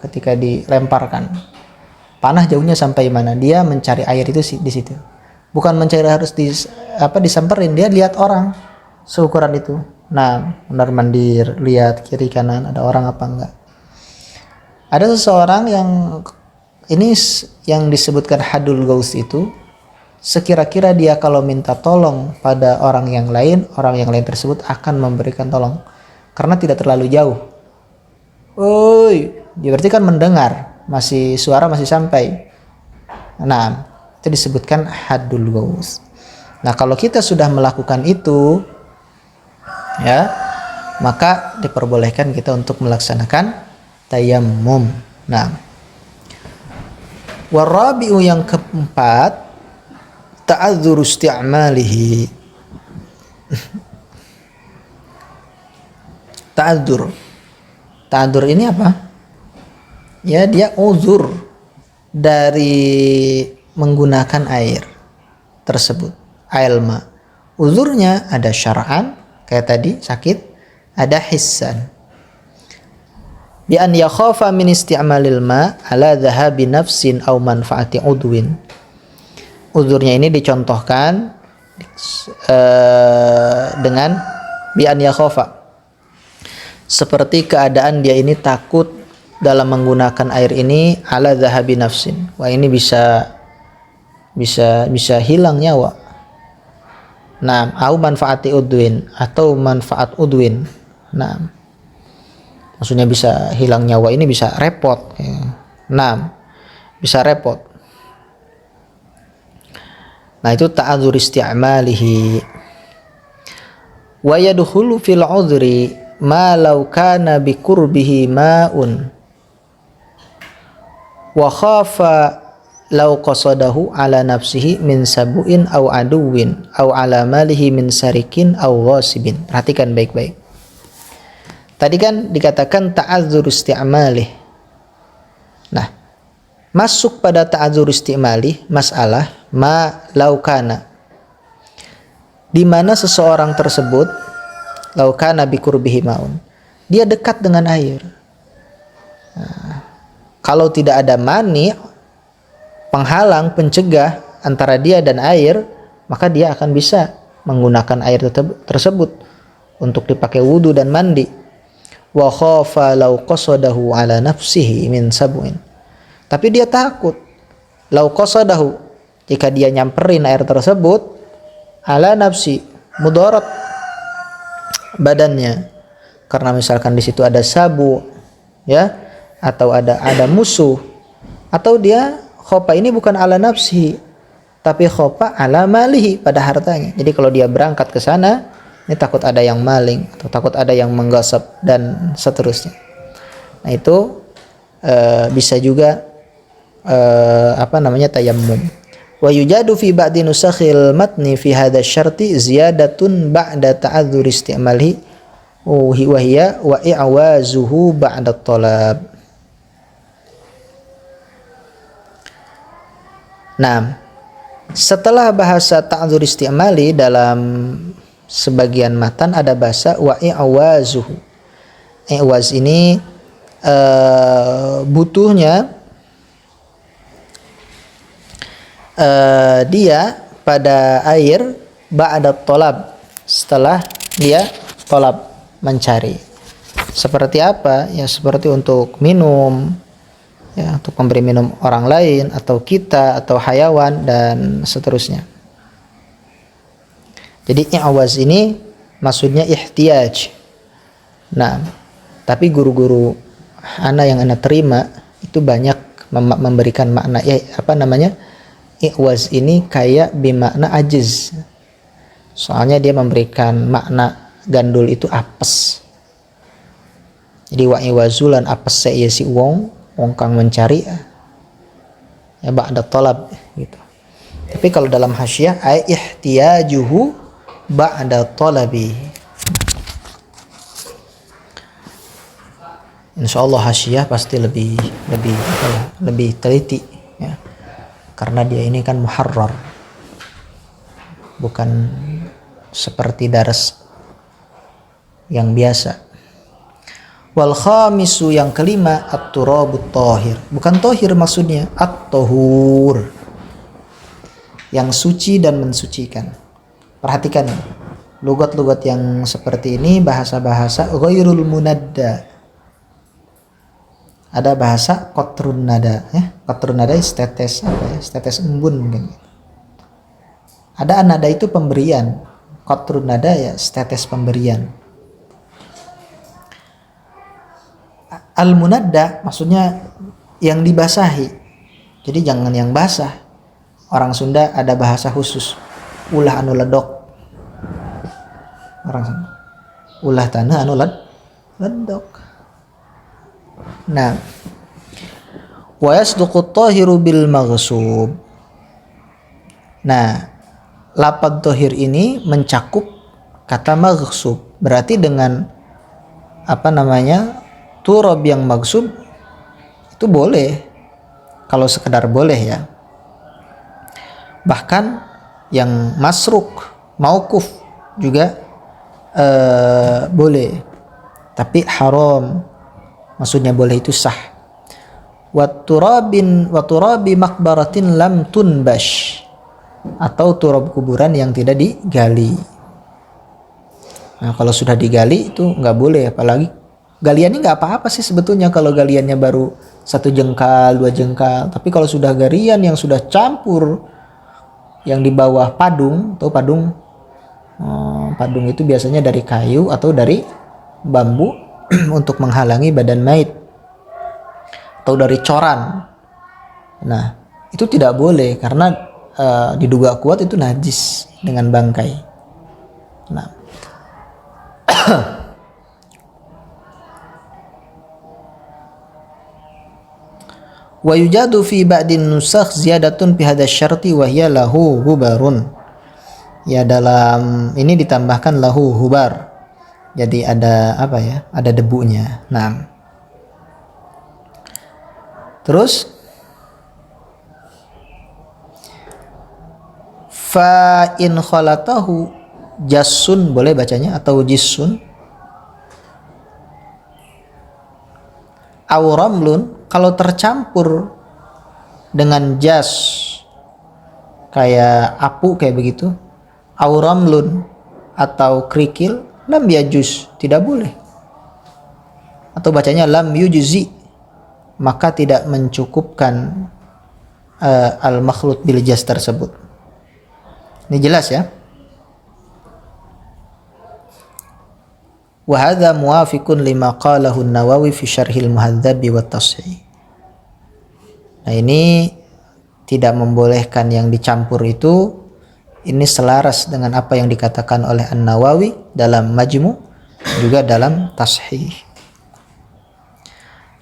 ketika dilemparkan. Panah jauhnya sampai mana? Dia mencari air itu di situ. Bukan mencari harus disamperin, dia lihat orang seukuran itu. Nah, mondar-mandir, lihat kiri kanan ada orang apa enggak. Ada seseorang yang disebutkan hadul gaus itu, sekira-kira dia kalau minta tolong pada orang yang lain tersebut akan memberikan tolong karena tidak terlalu jauh. Dia berarti kan mendengar, suara masih sampai. Nah, itu disebutkan hadul gaus. Nah, kalau kita sudah melakukan itu ya, maka diperbolehkan kita untuk melaksanakan tayammum. Nah, warabi'u yang keempat, ta'adzur isti'malihi. Ta'adzur ini apa? Ya, dia uzur dari menggunakan air tersebut. Ailma. Uzurnya ada syar'an kayak tadi sakit, ada hissan. Bi an yakhafa min isti'malil ma ala dhahabi nafsin aw manfaati udwin. Uzurnya ini dicontohkan dengan bi an yakhafa. Seperti keadaan dia ini takut dalam menggunakan air ini ala dhahabi nafsin. Wah, ini bisa hilang nyawa. Nah, au manfaati udwin atau manfaat udwin. Nah, maksudnya bisa hilang nyawa, ini bisa repot. Nah, bisa repot. Nah, itu ta'adzur isti'malihi. Wa yadkhulu fil 'udhri ma law kana bi qurbihi ma'un wa khafa law qasadahu ala nafsihi min sabu'in aw aduwin aw ala malihi min sarikin aw ghasibin. Perhatikan baik-baik. Tadi kan dikatakan ta'adzur isti'malih. Nah, masuk pada ta'adzur isti'malih masalah ma laukana, di mana seseorang tersebut laukana bikurbihi maun, dia dekat dengan air. Nah, kalau tidak ada mani, penghalang, pencegah antara dia dan air, maka dia akan bisa menggunakan air tersebut untuk dipakai wudu dan mandi. Wa khafa law qasadahu ala nafsihi min sab'in. Tapi dia takut law qasadahu, jika dia nyamperin air tersebut ala nafsi, mudarat badannya, karena misalkan di situ ada sabu ya, atau ada musuh, atau dia khofa ini bukan ala nafsi tapi khofa ala malihi, pada hartanya. Jadi kalau dia berangkat ke sana, ini takut ada yang maling atau takut ada yang menggosip dan seterusnya. Nah, itu bisa juga tayammum. Wa yujadu fi ba'di nusakhil matni fi hadha syarti ziyadatun ba'da ta'adzur isti'malhi wa hiya wa i'wazuhu ba'da talab. Nah, setelah bahasa ta'adzur isti'mali, dalam sebagian matan ada bahasa wa i'wazuhu. I'waz ini butuhnya dia pada air ba'da tolab, setelah dia tolab, mencari. Seperti apa? Ya seperti untuk minum, ya untuk memberi minum orang lain atau kita atau hayawan dan seterusnya. Jadi i'waz ini maksudnya ihtiyaj. Nah, tapi guru-guru ana yang ana terima itu banyak memberikan makna i'waz ini kayak bimakna ajiz. Soalnya dia memberikan makna gandul itu apes. Jadi wa iwazulan apes ya si wong kang mencari ya ba'da talab gitu. Tapi kalau dalam hasyiah ay ihtiyajuhu ba'da talabi. Insyaallah hasyiah pasti lebih teliti ya. Karena dia ini kan muharrar. Bukan seperti daras yang biasa. Wal khamisu yang kelima at-turabut tahir. Bukan tahir maksudnya, at-tahur. Yang suci dan mensucikan. Perhatikan lugat-lugat yang seperti ini, bahasa-bahasa ghairul munadda. Ada bahasa qatrun nada ya. Qatrun nada tetes tetes embun mungkin. Ada nada itu pemberian. Qatrun nada ya tetes pemberian. Al-munadda maksudnya yang dibasahi. Jadi jangan yang basah. Orang Sunda ada bahasa khusus. Ulah anu ledok. Orang Sunda. Ulah tanah anu ledok. Nah, wa yasduqut tahiru bil maghsub. Nah, lafadz tahir ini mencakup kata maghsub. Berarti dengan turab yang maghsub itu boleh. Kalau sekedar boleh ya. Bahkan yang masruk, mauquf juga boleh. Tapi haram. Maksudnya boleh itu sah. Wa turabi makbaratin lam tunbash. Atau turab kuburan yang tidak digali. Nah, kalau sudah digali itu nggak boleh, apalagi galiannya nggak apa-apa sih sebetulnya kalau galiannya baru 1 jengkal, 2 jengkal. Tapi kalau sudah galian yang sudah campur, yang di bawah padung, atau padung itu biasanya dari kayu atau dari bambu untuk menghalangi badan mayit, atau dari coran. Nah, itu tidak boleh karena diduga kuat itu najis dengan bangkai. Nah, wa yujadu fi ba'din nusakh ziyadatun fi hadha syarti wa hiya lahu hubarun. Ya, dalam ini ditambahkan lahu hubar. Jadi ada ada debunya. Nah, terus fa in khalatahu jassun, boleh bacanya, atau jissun, aw ramlun, kalau tercampur dengan jas kayak apu kayak begitu, aw ramlun atau kerikil, lam yajuz, tidak boleh. Atau bacanya lam yujzi, maka tidak mencukupkan al-makhlut bil jas tersebut. Ini jelas ya. Wa hadza muwafiqun lima qalahu an-Nawawi fi syarhil muhadzab wa tashih. Nah, ini tidak membolehkan yang dicampur itu, ini selaras dengan apa yang dikatakan oleh An-Nawawi dalam Majmu' juga dalam Tashih.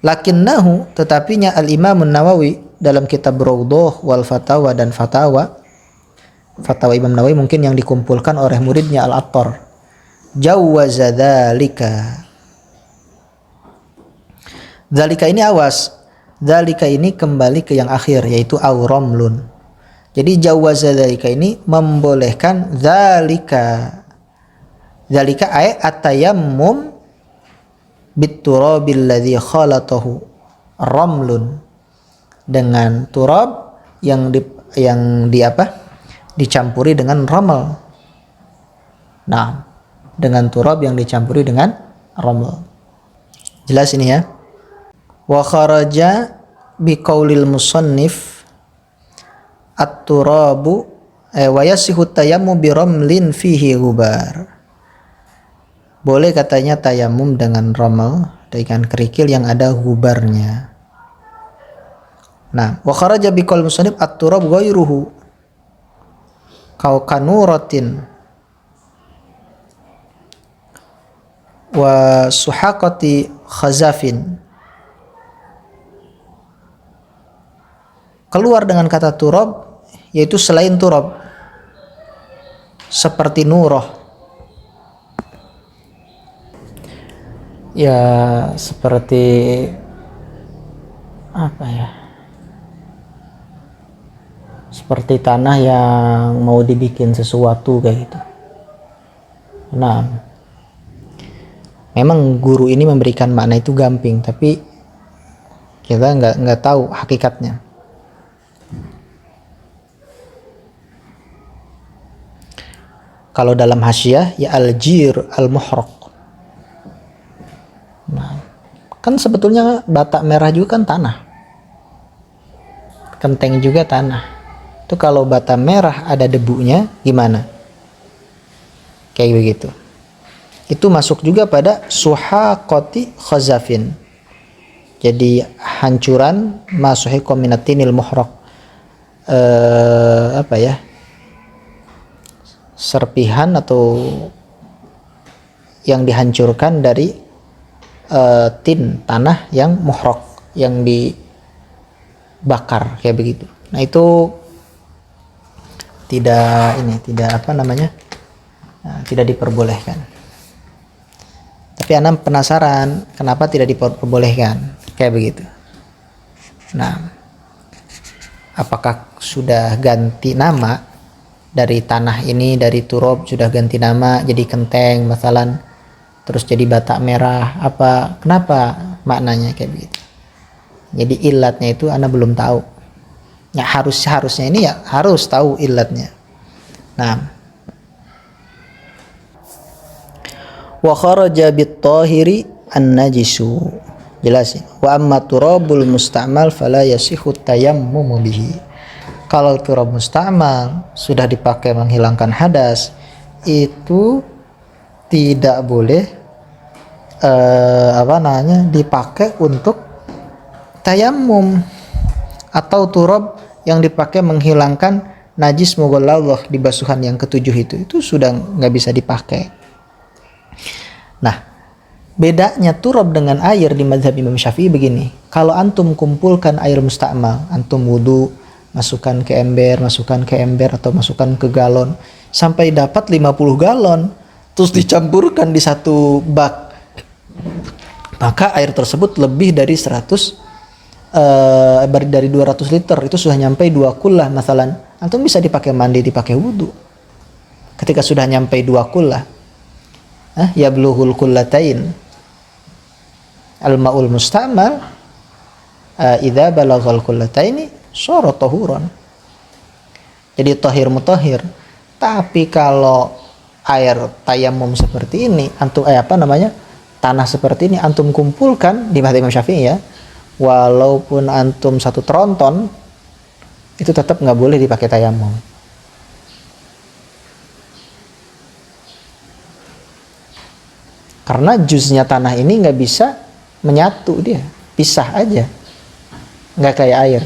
Lakinnahu, tetapinya Al-Imam An-Nawawi dalam kitab Rawdah wal Fatawa dan Fatwa Imam Nawawi mungkin yang dikumpulkan oleh muridnya Al-Attar, jawwaza dzalika. Dzalika ini awas. Dzalika ini kembali ke yang akhir, yaitu auramlun. Jadi jawwaza dzalika ini membolehkan dzalika. Dzalika ay atayammum biturabil ladzi khalatahu ramlun, dengan turab yang dicampuri dengan ramal. Nah, dengan turab yang dicampuri dengan ramal. Jelas ini ya. Wa kharaja biqaulil musannif at-turabu wa yasihu tayammum bi ramlin fihi ghubar. Boleh katanya tayamum dengan ramal dengan kerikil yang ada gubarnya. Nah, wa kharaja biqaul musannif at-turab ghairuhu kau kanuratin wa suhaqati khazafin. Keluar dengan kata turab yaitu selain turab, seperti nurah. Ya seperti apa ya? Seperti tanah yang mau dibikin sesuatu kayak gitu. Nah, memang guru ini memberikan makna itu gamping, tapi kita nggak tahu hakikatnya. Kalau dalam hasyiah ya al-jir al-muhraq. Nah, kan sebetulnya bata merah juga kan tanah, kenteng juga tanah. Itu kalau bata merah ada debunya gimana? Kayak begitu. Itu masuk juga pada suhaqati khazafin. Jadi hancuran masuhiqo minatinil muhraq. Apa ya? Serpihan atau yang dihancurkan dari tin tanah yang muhraq, yang dibakar kayak begitu. Nah, itu tidak tidak diperbolehkan. Tapi Anda penasaran kenapa tidak diperbolehkan kayak begitu. Nah, apakah sudah ganti nama dari tanah ini, dari turab sudah ganti nama jadi kenteng masalan, terus jadi batak merah, kenapa maknanya kayak begitu? Jadi ilatnya itu Anda belum tahu. Ya harusnya ini ya harus tahu ilatnya. Nah, wa kharaja bit-tahiri an-najisu. Jelasin. Wa amma turabul musta'mal fala yasihu tayammumu bihi. Kalau turab musta'mal sudah dipakai menghilangkan hadas, itu tidak boleh dipakai untuk tayammum. Atau turab yang dipakai menghilangkan najis mughalladhah di basuhan yang ketujuh itu sudah nggak bisa dipakai. Nah, bedanya turab dengan air di mazhab Imam Syafi'i begini. Kalau antum kumpulkan air musta'mal, antum wudu, masukkan ke ember atau masukkan ke galon sampai dapat 50 galon, terus dicampurkan di satu bak, maka air tersebut lebih dari 200 liter, itu sudah nyampe 2 kullah masalan. Antum bisa dipakai mandi, dipakai wudu. Ketika sudah nyampe 2 kullah, ya bluhul kullatain al-ma'ul musta'mal idza balaghal kullataini shara tahuran. Jadi tahir mutahhir. Tapi kalau air tayamum seperti ini, antum tanah seperti ini antum kumpulkan di mazhab Imam Syafi'i ya, walaupun antum 1 tronton, itu tetap nggak boleh dipakai tayamum. Karena juznya tanah ini nggak bisa menyatu, dia pisah aja, nggak kayak air.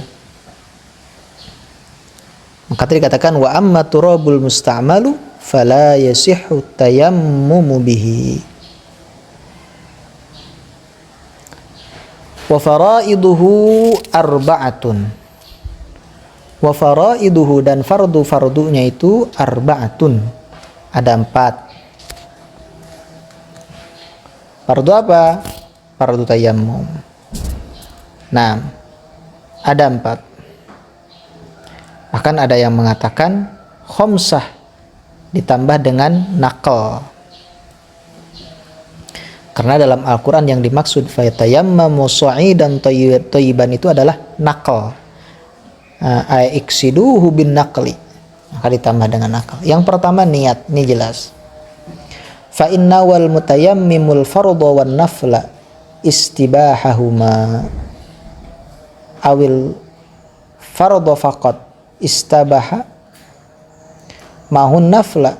Maka tadi dikatakan wa amma turabul musta'malu fala yasihhu tayammumu bihi. Wa faraiduhu arba'atun. Wa faraiduhu, dan fardu-fardunya itu arba'atun. Ada 4. Fardu apa? Fardu tayammum. Nah, ada 4. Bahkan ada yang mengatakan khomsah ditambah dengan naqal. Karena dalam Al-Quran yang dimaksud fayatayammamu sa'idan thayyiban itu adalah naqal. Iksiduhu bin naqli. Maka ditambah dengan naqal. Yang pertama niat, ini jelas. Fa inna wal mutayammimul fardha wan nafla istibahahuma awil fardha faqat istabaha mahun nafla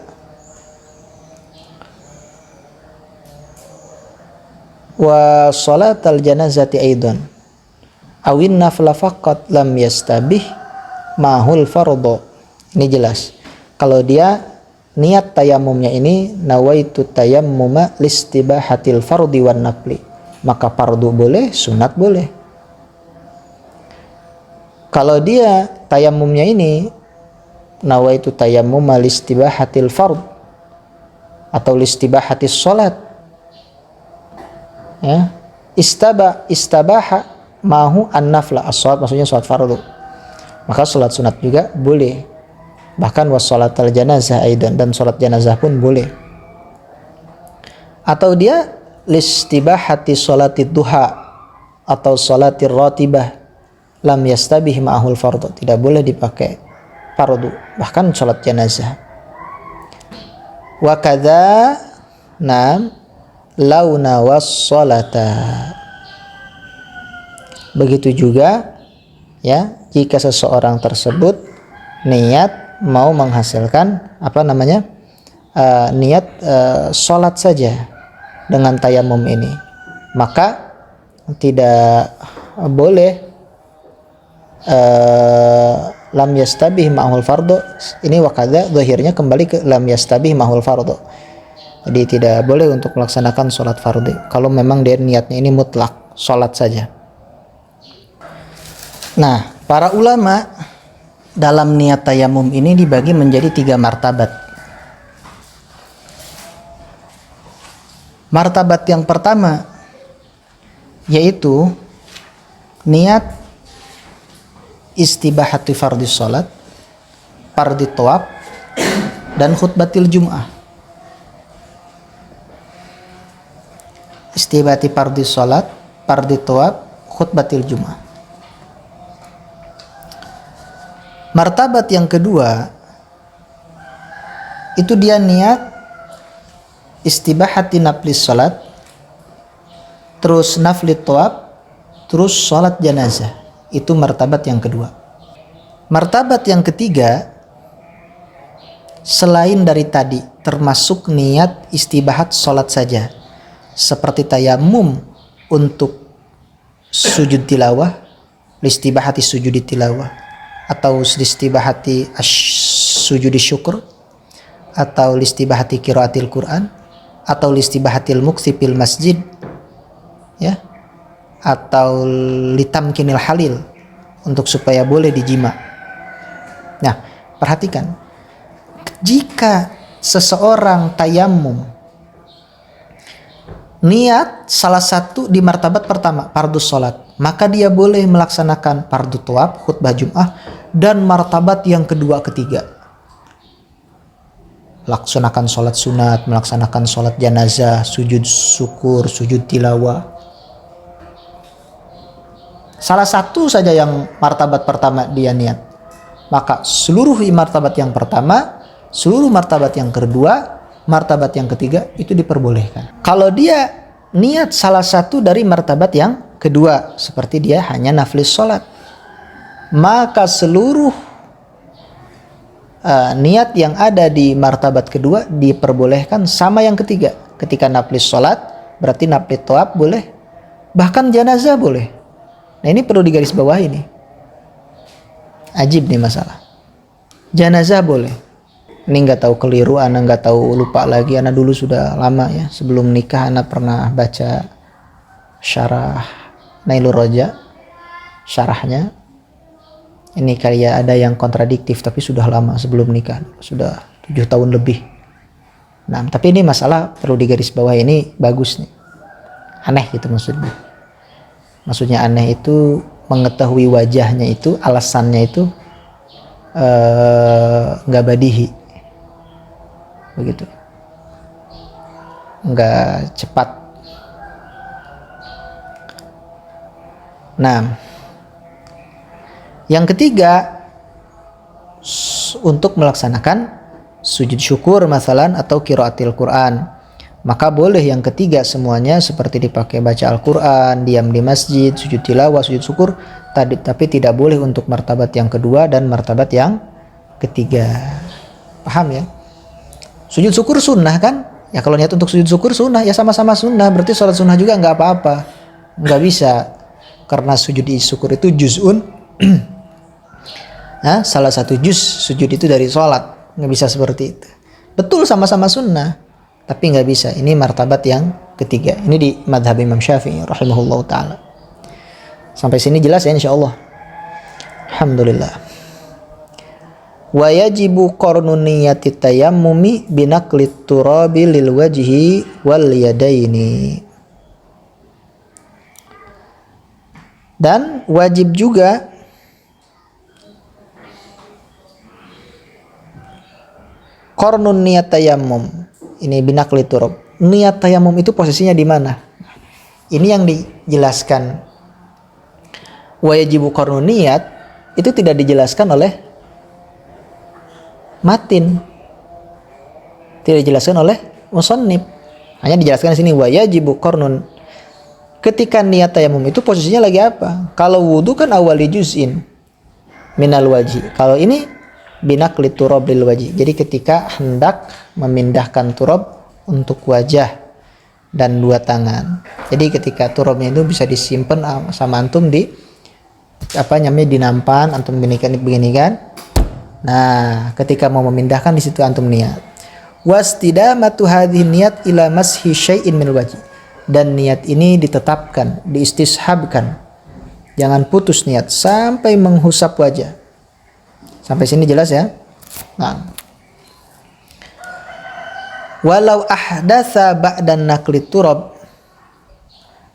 wa sholatal janazati aidan awin nafla faqat lam yastabih mahul fardhu. Ini jelas. Kalau dia niat tayamumnya ini nawaitu tayammuma listibahatil fardhi wan nafli, maka fardu boleh, sunat boleh. Kalau dia tayamumnya ini nawaitu tayammuma listibahatil fard atau listibahatis salat, ya, istabaha mahu an-nafla as-salat, maksudnya salat fardu, maka salat sunat juga boleh. Bahkan wassalatal janazah aidan, dan salat janazah pun boleh. Atau dia listibahati salatid duha atau salatir ratibah lam yastabih ma'ahul fardu, tidak boleh dipakai fardu, bahkan salat janazah. Wa kadza nam launa wassalata. Begitu juga ya, jika seseorang tersebut niat mau menghasilkan niat sholat saja dengan tayamum ini, maka tidak boleh lam yastabih ma'hul fardu. Ini wakada zahirnya kembali ke lam yastabih ma'hul fardu, jadi tidak boleh untuk melaksanakan sholat fardu kalau memang dia niatnya ini mutlak sholat saja. Nah, para ulama dalam niat tayamum ini dibagi menjadi 3 martabat. Martabat yang pertama yaitu niat istibahati fardhi salat, fardhi tawaf, dan khutbatil jum'ah. Istibahati fardhi salat, fardhi tawaf, khutbatil jum'ah. Martabat yang kedua itu dia niat istibahati naflis salat, terus naflit tawaf, terus salat janazah. Itu martabat yang kedua. Martabat yang ketiga selain dari tadi, termasuk niat istibahat salat saja, seperti tayamum untuk sujud tilawah, listibahati sujud tilawah, atau listibahati sujud syukur, atau listibahati qiraatil Quran, atau listibahatil muksi fil masjid, ya, atau litamkinil halil, untuk supaya boleh dijima. Nah, perhatikan, jika seseorang tayamum niat salah satu di martabat pertama fardu salat, maka dia boleh melaksanakan fardu tawaf, khutbah jum'ah, dan martabat yang kedua ketiga, laksanakan salat sunat, melaksanakan salat janazah, sujud syukur, sujud tilawah. Salah satu saja yang martabat pertama dia niat, maka seluruh martabat yang pertama, seluruh martabat yang kedua, martabat yang ketiga itu diperbolehkan. Kalau dia niat salah satu dari martabat yang kedua, seperti dia hanya naflis sholat, maka seluruh niat yang ada di martabat kedua diperbolehkan sama yang ketiga. Ketika naflis sholat berarti naflis tawaf boleh, bahkan janazah boleh. Nah, ini perlu digarisbawahi nih, ajib nih masalah. Janazah boleh. Ini nggak tahu keliru, anak nggak tahu, lupa lagi, anak dulu sudah lama ya, sebelum nikah anak pernah baca syarah Nailur Roja, syarahnya ini kayak ada yang kontradiktif, tapi sudah lama sebelum nikah, sudah 7 tahun lebih. Nah, tapi ini masalah perlu digarisbawahi, ini bagus nih, aneh gitu maksudnya aneh itu mengetahui wajahnya itu, alasannya itu nggak badihi begitu, nggak cepat. Nah, yang ketiga untuk melaksanakan sujud syukur masalan atau qiraatil Quran, maka boleh yang ketiga semuanya, seperti dipakai baca Al-Quran, diam di masjid, sujud tilawah, sujud syukur, tapi tidak boleh untuk martabat yang kedua dan martabat yang ketiga. Paham ya? Sujud syukur sunnah kan? Ya kalau niat untuk sujud syukur sunnah, ya sama-sama sunnah. Berarti sholat sunnah juga nggak apa-apa. Nggak bisa. Karena sujud syukur itu juz'un. Nah, salah satu juz sujud itu dari sholat. Nggak bisa seperti itu. Betul sama-sama sunnah. Tapi nggak bisa. Ini martabat yang ketiga. Ini di madhab Imam Syafi'i rahimahullah ta'ala. Sampai sini jelas ya insya Allah. Alhamdulillah. Wa yajibu qarnun niyati tayammumi binaqlit turabi lil wajhi wal yadaini. Dan wajib juga qarnun niyat tayammum. Ini binaqlit turab. Niat tayammum itu posisinya di mana? Ini yang dijelaskan. Wa yajibu qarnun niyat itu tidak dijelaskan oleh matin, tidak dijelaskan oleh musannif, hanya dijelaskan di sini wa yajibu qarnun. Ketika niat tayamum itu posisinya lagi apa? Kalau wudu kan awali juz'in minal wajhi. Kalau ini binaqli turab lil wajhi. Jadi ketika hendak memindahkan turab untuk wajah dan dua tangan. Jadi ketika turabnya itu bisa disimpan sama antum di di nampan, antum begini kan. Nah, ketika mau memindahkan di situ antum niat. Wastidamatu hadhihi niyat ila mashi syai'in min wajhi. Dan niat ini ditetapkan, diistishabkan. Jangan putus niat sampai menghusap wajah. Sampai sini jelas ya? Nah. Walau ahdatsa ba'dan naqli turab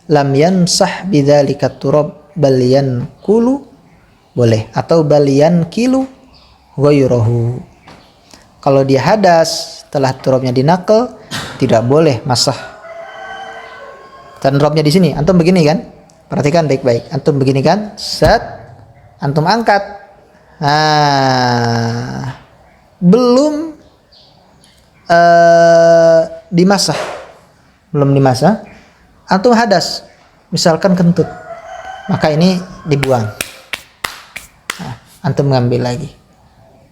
lam yansah bidzalika turab bal yankulu, boleh, atau bal yankilu ghayrahu. Kalau dia hadas setelah turabnya dinakal, tidak boleh masah. Dan turabnya di sini, antum begini kan? Perhatikan baik-baik. Antum begini kan? Set, antum angkat. Nah, belum dimasah. Belum dimasah. Antum hadas. Misalkan kentut. Maka ini dibuang. Nah, antum ngambil lagi.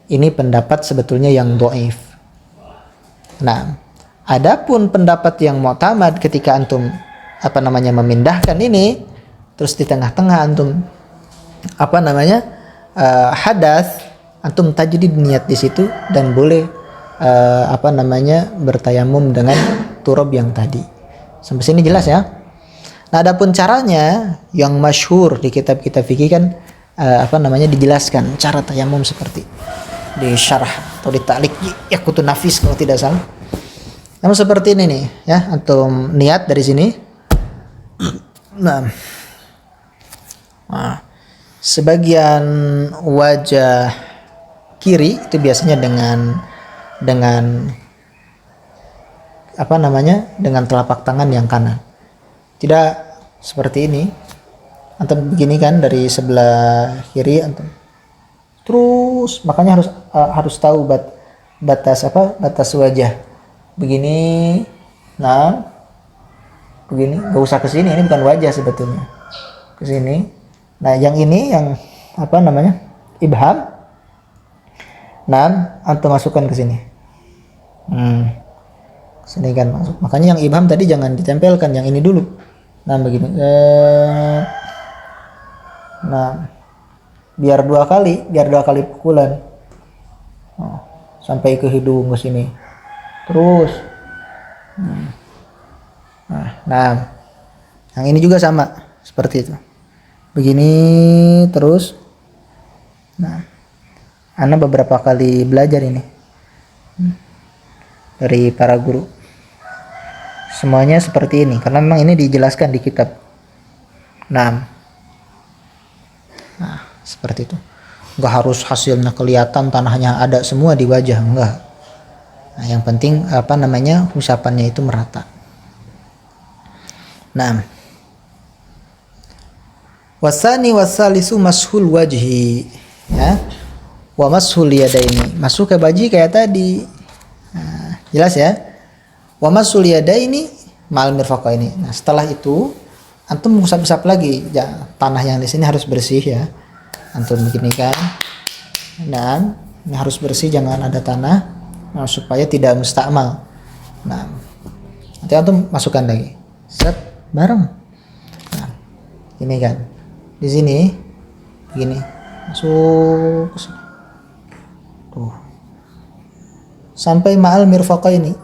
Ini pendapat sebetulnya yang dhaif. Nah, adapun pendapat yang mu'tamad ketika antum memindahkan ini, terus di tengah-tengah antum hadas, antum tajdid niat di situ dan boleh bertayamum dengan turab yang tadi. Sampai sini jelas ya? Nah, adapun caranya yang masyhur di kitab-kitab fikih kan dijelaskan cara tayamum seperti di syarah atau di ta'liq Yaqutun Nafis kalau tidak salah. Namun seperti ini nih ya, antum niat dari sini. Nah, sebagian wajah kiri itu biasanya dengan dengan telapak tangan yang kanan. Tidak seperti ini. Antum begini kan dari sebelah kiri antum. Terus makanya harus tahu batas wajah. Begini. Nah, begini, enggak usah ke sini, ini bukan wajah sebetulnya. Ke sini. Nah, yang ini yang ibham. Nah, antum masukkan ke sini. Sini kan masuk. Makanya yang ibham tadi jangan ditempelkan, yang ini dulu. Nah, begini. Nah, biar dua kali pukulan. Sampai ke hidung ke sini. Terus. Nah, yang ini juga sama seperti itu. Begini terus. Nah, ana beberapa kali belajar ini dari para guru. Semuanya seperti ini karena memang ini dijelaskan di kitab. Nah, seperti itu. Enggak harus hasilnya kelihatan, tanahnya ada semua di wajah, enggak. Nah, yang penting usapannya itu merata. Nah, wasani wasalisu mashul wajhi, ya, wa mashul yadaini. Masuk ke baju kayak tadi. Nah, jelas ya. Wa mashul yadaini mal mirfaqaini. Nah, setelah itu antum mengusap-usap lagi. Ya, tanah yang di sini harus bersih ya. Antum begini kan. Dan ini harus bersih, jangan ada tanah. Nah, supaya tidak mustakmal. Nah, Nanti antum masukkan lagi. Set, bareng. Nah, ini kan. Di sini begini. Masuk ke sini. Tuh. Sampai ma'al mirfaqaini.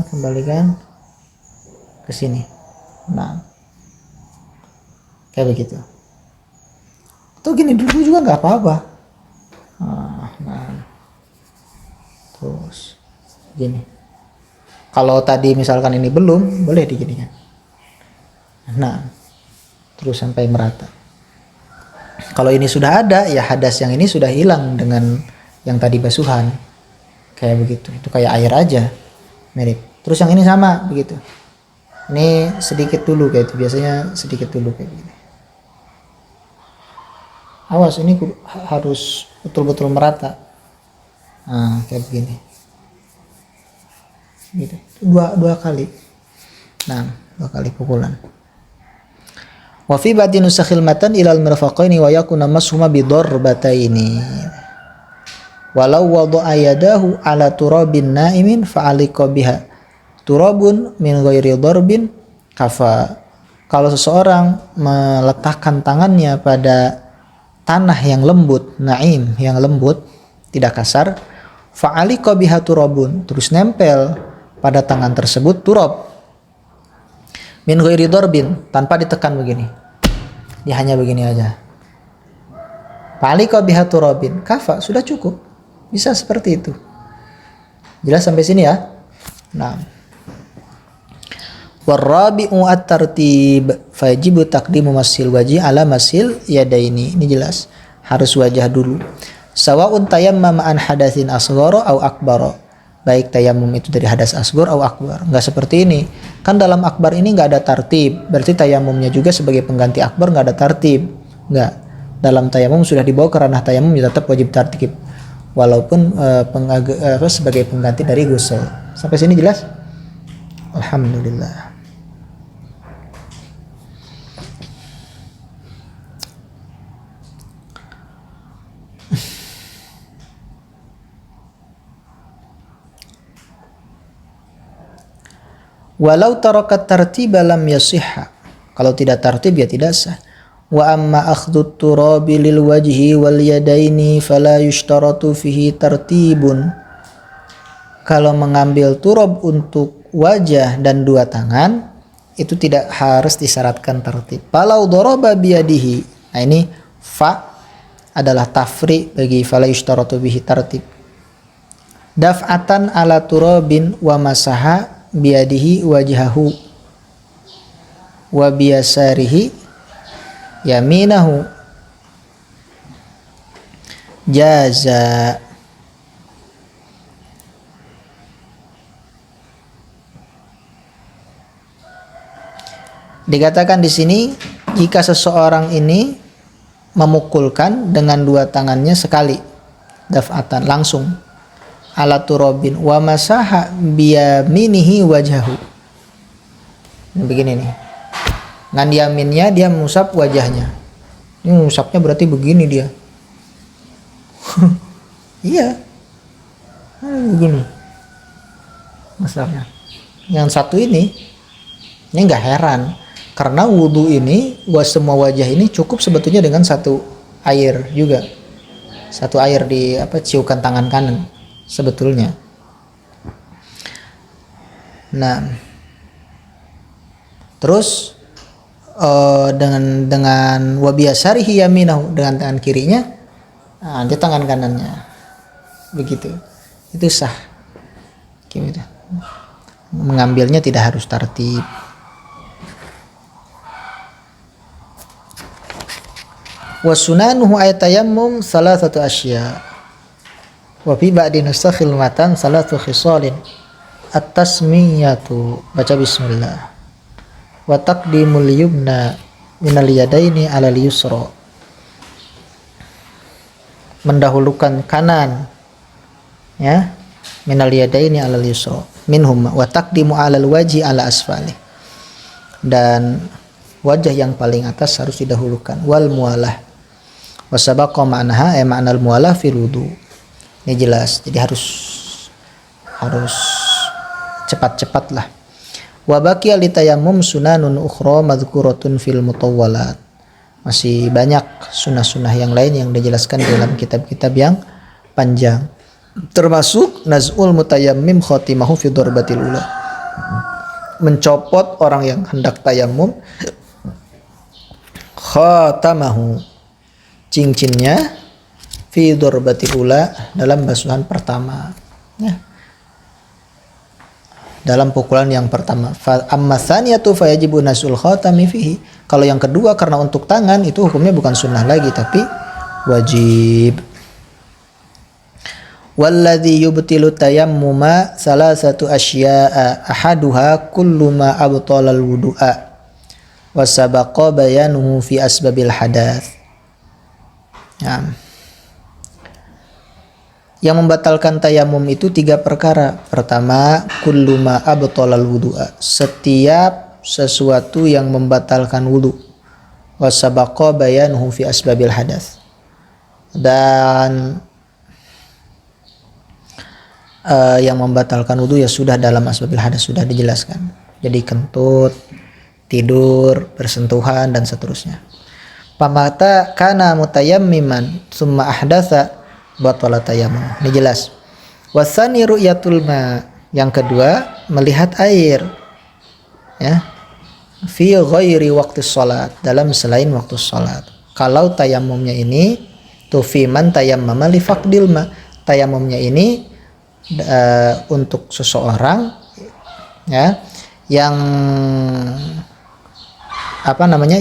Kembalikan ke sini. Nah. Kayak begitu. Atau gini dulu juga nggak apa-apa. Nah. Terus gini. Kalau tadi misalkan ini belum, boleh diginikan. Nah, terus sampai merata. Kalau ini sudah ada, ya hadas yang ini sudah hilang dengan yang tadi basuhan. Kayak begitu. Itu kayak air aja. Mirip. Terus yang ini sama begitu. Ini sedikit dulu kayak itu. Biasanya sedikit dulu kayak gini. Awas, ini harus betul-betul merata. Nah, kayak begini. Gitu. Dua kali. Nah, 2 kali pukulan. Wa fi ba'di nusakhil matan ilal mirfaqaini wa yakuna mashuma bi darbataini. Walau wada'a yadahu ala turabin na'imin fa'alika biha. Turabun min ghairi darbin kafa. Kalau seseorang meletakkan tangannya pada tanah yang lembut, na'im, yang lembut, tidak kasar, fa'alika biha turabun, terus nempel pada tangan tersebut turab min ghairi darbin, tanpa ditekan begini, dia hanya begini aja, fa'alika biha turabin kafa, sudah cukup, bisa seperti itu. Jelas sampai sini ya. Nah, warabi'u at-tartib fajibu taqdimu masil wajhi ala masil yadaini. Ini jelas harus wajah dulu. Sawa'un tayammama an hadatsin asghara au akbara. Baik tayammum itu dari hadas asghar au akbar. Enggak seperti ini. Kan dalam akbar ini enggak ada tartib. Berarti tayammumnya juga sebagai pengganti akbar enggak ada tartib. Enggak. Dalam tayammum sudah dibawa ke ranah tayammum ya tetap wajib tartib. Walaupun sebagai pengganti dari ghusl. Sampai sini jelas? Alhamdulillah. Walau tarakat tartiba lam yasihha. Kalau tidak tartib ya tidak sah. Wa amma akhdhu turabi lil wajhi wal yadaini fala yushtaratu fihi tartibun. Kalau mengambil turab untuk wajah dan 2 tangan itu tidak harus disyaratkan tertib. Falau daraba biyadihi. Nah ini fa adalah tafri bagi fala yushtaratu bihi tartib. Daf'atan ala turabin wa masaha biyadihi wajhahu wa biyasarihi yaminahu jaza. Dikatakan di sini jika seseorang ini memukulkan dengan 2 tangannya sekali, daf'atan langsung, ala turabin wa masaha biyaminihi wajhahu. Ini begini nih. Ngan yaminnya dia mengusap wajahnya. Ini mengusapnya berarti begini dia. Iya. Begini. Masalahnya. Yang satu ini enggak heran. Karena wudhu ini, semua wajah ini cukup sebetulnya dengan 1 air juga. 1 air di ciukan tangan kanan sebetulnya. Nah, terus dengan wabiyasarihi yaminahu, dengan tangan kirinya, di tangan kanannya, begitu. Itu sah. Gitu. Mengambilnya tidak harus tartib. Wasunanuhu ayatayammum salasatu asya. Wa fi ba'di nusakhil matan salatu khisalin. At-tasmiyatu, baca bismillah. Wa taqdimul yumna minal yadaini alal yusra. Mendahulukan kanan ya, minal yadaini alal yusra. Minhum wa taqdimu alal wajhi ala asfali. Dan wajah yang paling atas harus didahulukan. Wal mualah. Wa sabaqa ma'naha ma'nal mualah fil wudu. Ini jelas. Jadi harus cepat-cepatlah. Wa baqiya li tayammum sunanun ukhra madhkuratun fil mutawwalat. Masih banyak sunnah-sunnah yang lain yang dijelaskan dalam kitab-kitab yang panjang. Termasuk naz'ul mutayammim khatimahu fi darbatil ula. Mencopot orang yang hendak tayammum khatamahu, cincinnya, fi darbatil ula, dalam basuhan pertama, ya, dalam pukulan yang pertama. Amma tsaniyatu fayajibu nasul khatami fihi. Kalau yang kedua karena untuk tangan itu hukumnya bukan sunnah lagi tapi wajib. Walladzi yubtilu tayammuma salasatu asya'a ahaduha kullu ma abtala al-wudu'a wa sabaqa bayanuhu fi asbabil hadath. Ya. Yang membatalkan tayamum itu 3 perkara. Pertama, kullu ma abtala al-wudu'a, setiap sesuatu yang membatalkan wudu. Wa sabaqa bayanuhu fi asbabil hadath. Dan yang membatalkan wudu ya sudah dalam asbabil hadas, sudah dijelaskan. Jadi kentut, tidur, bersentuhan dan seterusnya. Pamata kana mutayammiman summa ahdatsa batala tayammum. Ini jelas. Wasani ru'yatul ma, yang kedua melihat air, ya, fi ghairi waqti shalat, dalam selain waktu salat. Kalau tayamumnya ini tufiman tayammama li faqdil ma, tayamumnya ini untuk seseorang, ya, yang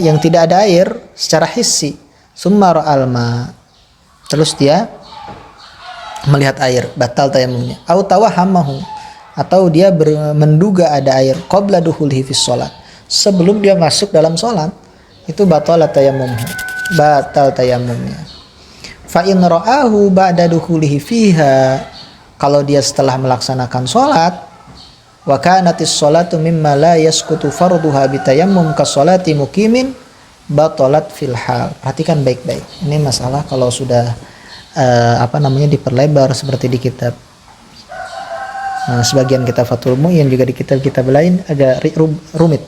yang tidak ada air secara hissi, summa ra'al ma, terus dia melihat air, batal tayamumnya. Au tawahamahu, atau dia menduga ada air, qabla dukhulhi fis shalat, sebelum dia masuk dalam salat, itu batal tayamumnya, batal tayamumnya. Fa in ra'ahu ba'da dukhulihi fiha, kalau dia setelah melaksanakan sholat, wa kanatis sholatu mimma la yasqutu farduha bitayammum ka sholati muqimin batalat fil hal. Perhatikan baik-baik. Ini masalah kalau sudah diperlebar seperti di kitab sebagian kitab Fathul Mu'in, juga di kitab-kitab lain agak rumit.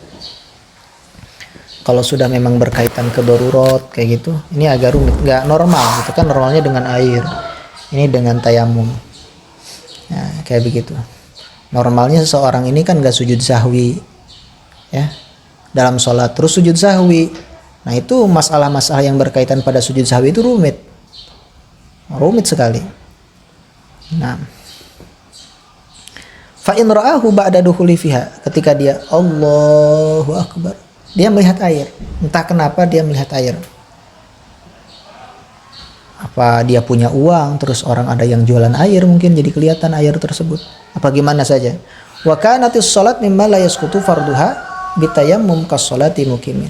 Kalau sudah memang berkaitan ke darurat kayak gitu, ini agak rumit, nggak normal gitu kan. Normalnya dengan air, ini dengan tayamum. Nah, kayak begitu. Normalnya seseorang ini kan gak sujud sahwi, ya, dalam sholat terus sujud sahwi. Nah, itu masalah-masalah yang berkaitan pada sujud sahwi itu rumit sekali. Nah, fa in ra'ahu ba'da dukhuli fiha, ketika dia Allahu Akbar, dia melihat air. Entah kenapa dia melihat air. Apa dia punya uang, terus orang ada yang jualan air, mungkin jadi kelihatan air tersebut. Apa gimana saja. Wa kanatis shalat mimma la yasqutu farduha bitayammum kas sholati muqimin.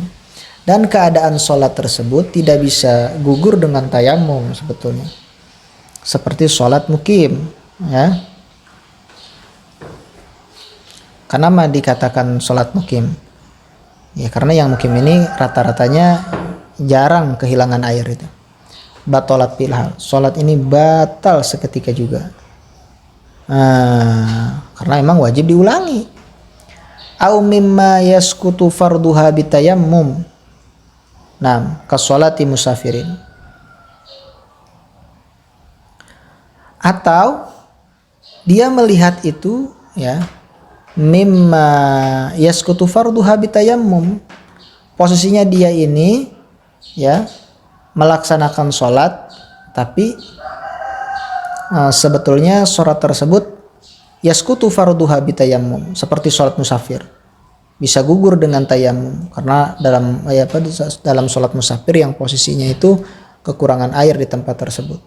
Dan keadaan sholat tersebut tidak bisa gugur dengan tayamum sebetulnya. Seperti sholat mukim, ya. Kenapa dikatakan sholat mukim? Ya karena yang mukim ini rata-ratanya jarang kehilangan air itu. Batalat filhal, sholat ini batal seketika juga. Karena emang wajib diulangi. Au mimma yaskutu farduha bitayammum, nah, kasolati musafirin. Atau dia melihat itu, ya, mimma yaskutu farduha bitayammum, posisinya dia ini, ya, melaksanakan sholat, tapi sebetulnya sholat tersebut yaskutu farduha bitayammum, seperti sholat musafir, bisa gugur dengan tayamum, karena dalam sholat musafir yang posisinya itu kekurangan air di tempat tersebut.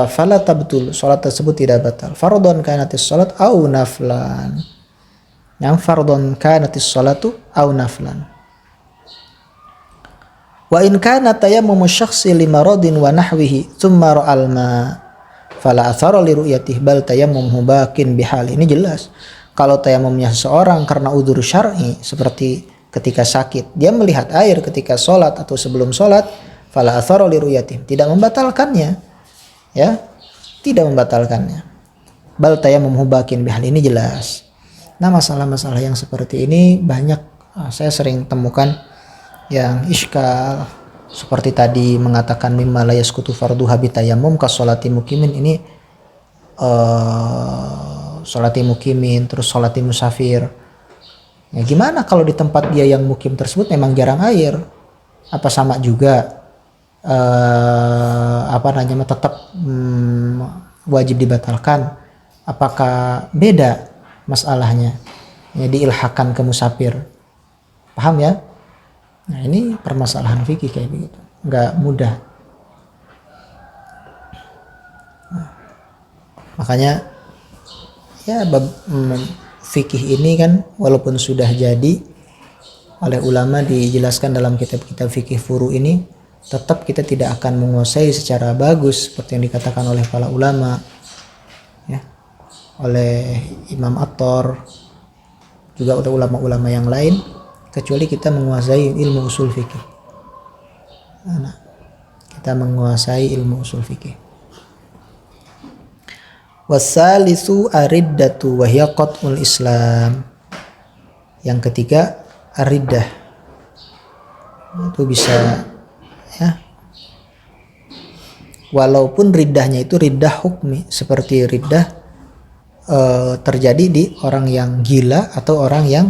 Fala tabtul, sholat tersebut tidak batal. Fardhon kanatis sholat au naflan, yang fardhon kanatis sholatu au naflan. Wa in kana tayammumu syakhsi limaradin wa nahwihi tsumma ra'al ma fala athara li ru'yatihi bal tayammumuhu baqin bihal. Ini jelas. Kalau tayamumnya seseorang karena udzur syar'i, seperti ketika sakit, dia melihat air ketika sholat atau sebelum sholat, fala athara li ru'yatihi, tidak membatalkannya, ya, tidak membatalkannya. bal tayammum bakin bihal, ini jelas. Nah, masalah-masalah yang seperti ini banyak saya sering temukan yang iskal, seperti tadi mengatakan mimma la yasqutu farduha bitayammum ka sholati mukimin, ini sholati mukimin, terus sholati musafir. Ya gimana kalau di tempat dia yang mukim tersebut memang jarang air? Apa sama juga tetap wajib dibatalkan? Apakah beda masalahnya? Ya, diilhakan ke musafir. Paham ya? Nah, ini permasalahan fikih kayak begitu. Nggak mudah. Nah, makanya ya fikih ini kan walaupun sudah jadi oleh ulama dijelaskan dalam kitab-kitab fikih furu ini, tetap kita tidak akan menguasai secara bagus seperti yang dikatakan oleh para ulama, ya, oleh Imam At-Tor, juga oleh ulama-ulama yang lain, kecuali kita menguasai ilmu usul fikih. Nah, kita menguasai ilmu usul fikih. Wasalisu ariddatu wa hiya qat'ul Islam. Yang ketiga ariddah. Itu bisa ya. Walaupun riddahnya itu riddah hukmi, seperti riddah terjadi di orang yang gila atau orang yang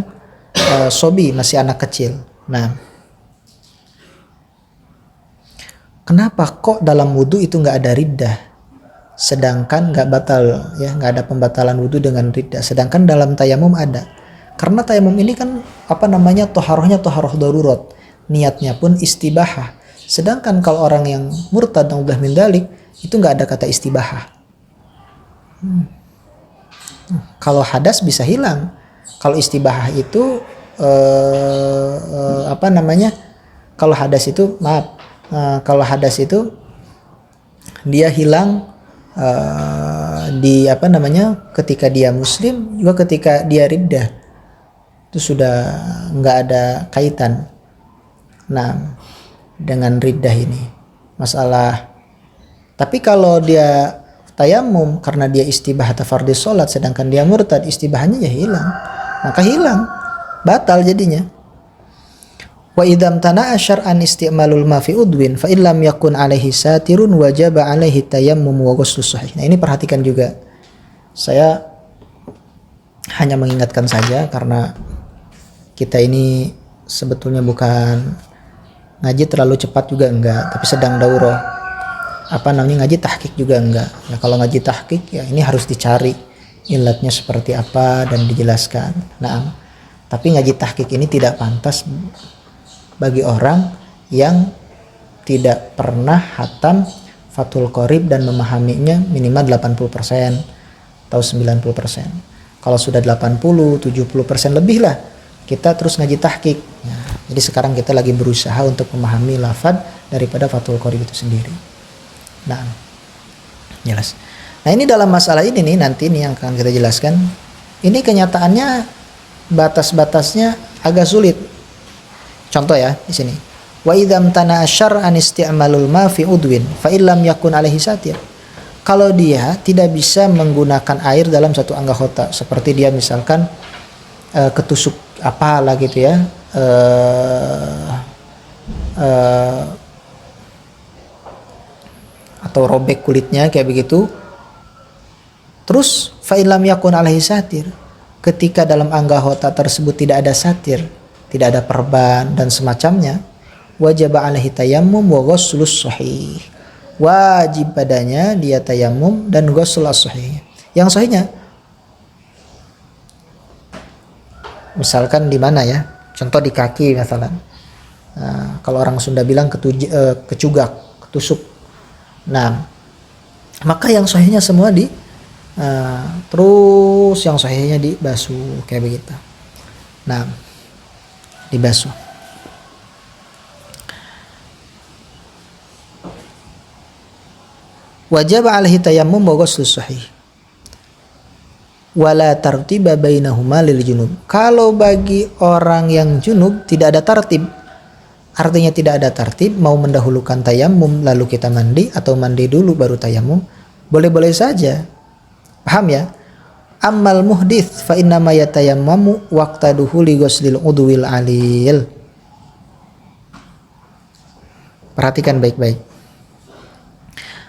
sobi, masih anak kecil. Nah, kenapa kok dalam wudhu itu nggak ada riddah, sedangkan nggak batal, ya, nggak ada pembatalan wudhu dengan riddah, sedangkan dalam tayamum ada? Karena tayamum ini kan toharohnya toharoh darurat, niatnya pun istibahah. Sedangkan kalau orang yang murtad naudzubillah min dzalik, itu nggak ada kata istibahah. Kalau hadas bisa hilang. Kalau istibahah itu kalau hadas itu kalau hadas itu dia hilang ketika dia muslim, juga ketika dia riddah, itu sudah nggak ada kaitan. Nah, dengan riddah ini masalah. Tapi kalau dia tayamum karena dia istibah atau fardhi sholat, sedangkan dia murtad, istibahnya ya hilang, maka hilang, batal jadinya. Wa idam tana'a syar'an isti'malul ma fi udwin fa illam yakun alaihi satirun wajaba alaihi tayammum wa ghuslus sahih. Nah, ini perhatikan juga. Saya hanya mengingatkan saja karena kita ini sebetulnya bukan ngaji terlalu cepat juga enggak, tapi sedang daurah. Ngaji tahqiq juga enggak. Ya, kalau ngaji tahqiq ya ini harus dicari ilatnya seperti apa dan dijelaskan. Nah, tapi ngaji tahqiq ini tidak pantas bagi orang yang tidak pernah hatam Fathul Qorib dan memahaminya minimal 80% atau 90%. Kalau sudah 80-70% lebih lah, kita terus ngaji tahqiq. Nah, jadi sekarang kita lagi berusaha untuk memahami lafaz daripada Fathul Qorib itu sendiri. Nah, jelas. Nah, ini dalam masalah ini nih, nanti nih yang akan kita jelaskan. Ini kenyataannya batas-batasnya agak sulit. Contoh ya di sini. Wa idzam tana'a syar'an isti'malul ma fi udwin fa illam yakun alaihi satir. Kalau dia tidak bisa menggunakan air dalam satu anggota, seperti dia misalkan ketusuk apalah gitu ya, atau robek kulitnya kayak begitu. Terus fa illam yakun alaihi satir, ketika dalam anggota tersebut tidak ada satir, tidak ada perban dan semacamnya, wajib alaihi tayammum wa ghuslus sahih. Wajib padanya dia tayammum dan ghusl as-sahih. Yang sahihnya misalkan di mana ya? Contoh di kaki misalkan. Nah, kalau orang Sunda bilang kecugak, ketusuk. Nah, maka yang sahihnya semua terus yang sahihnya dibasuh kayak begitu. Nah, dibasuh. Wajib alaihi tayammum wa ghuslus sahih. Wala tartiba bainahuma lil junub. Kalau bagi orang yang junub tidak ada tartib. Artinya tidak ada tartib, mau mendahulukan tayamum lalu kita mandi atau mandi dulu baru tayamum, boleh-boleh saja. Paham ya? Ammal muhdits fa inna ma yatayammamu waqta duhuli ghuslil udwil alil. Perhatikan baik-baik.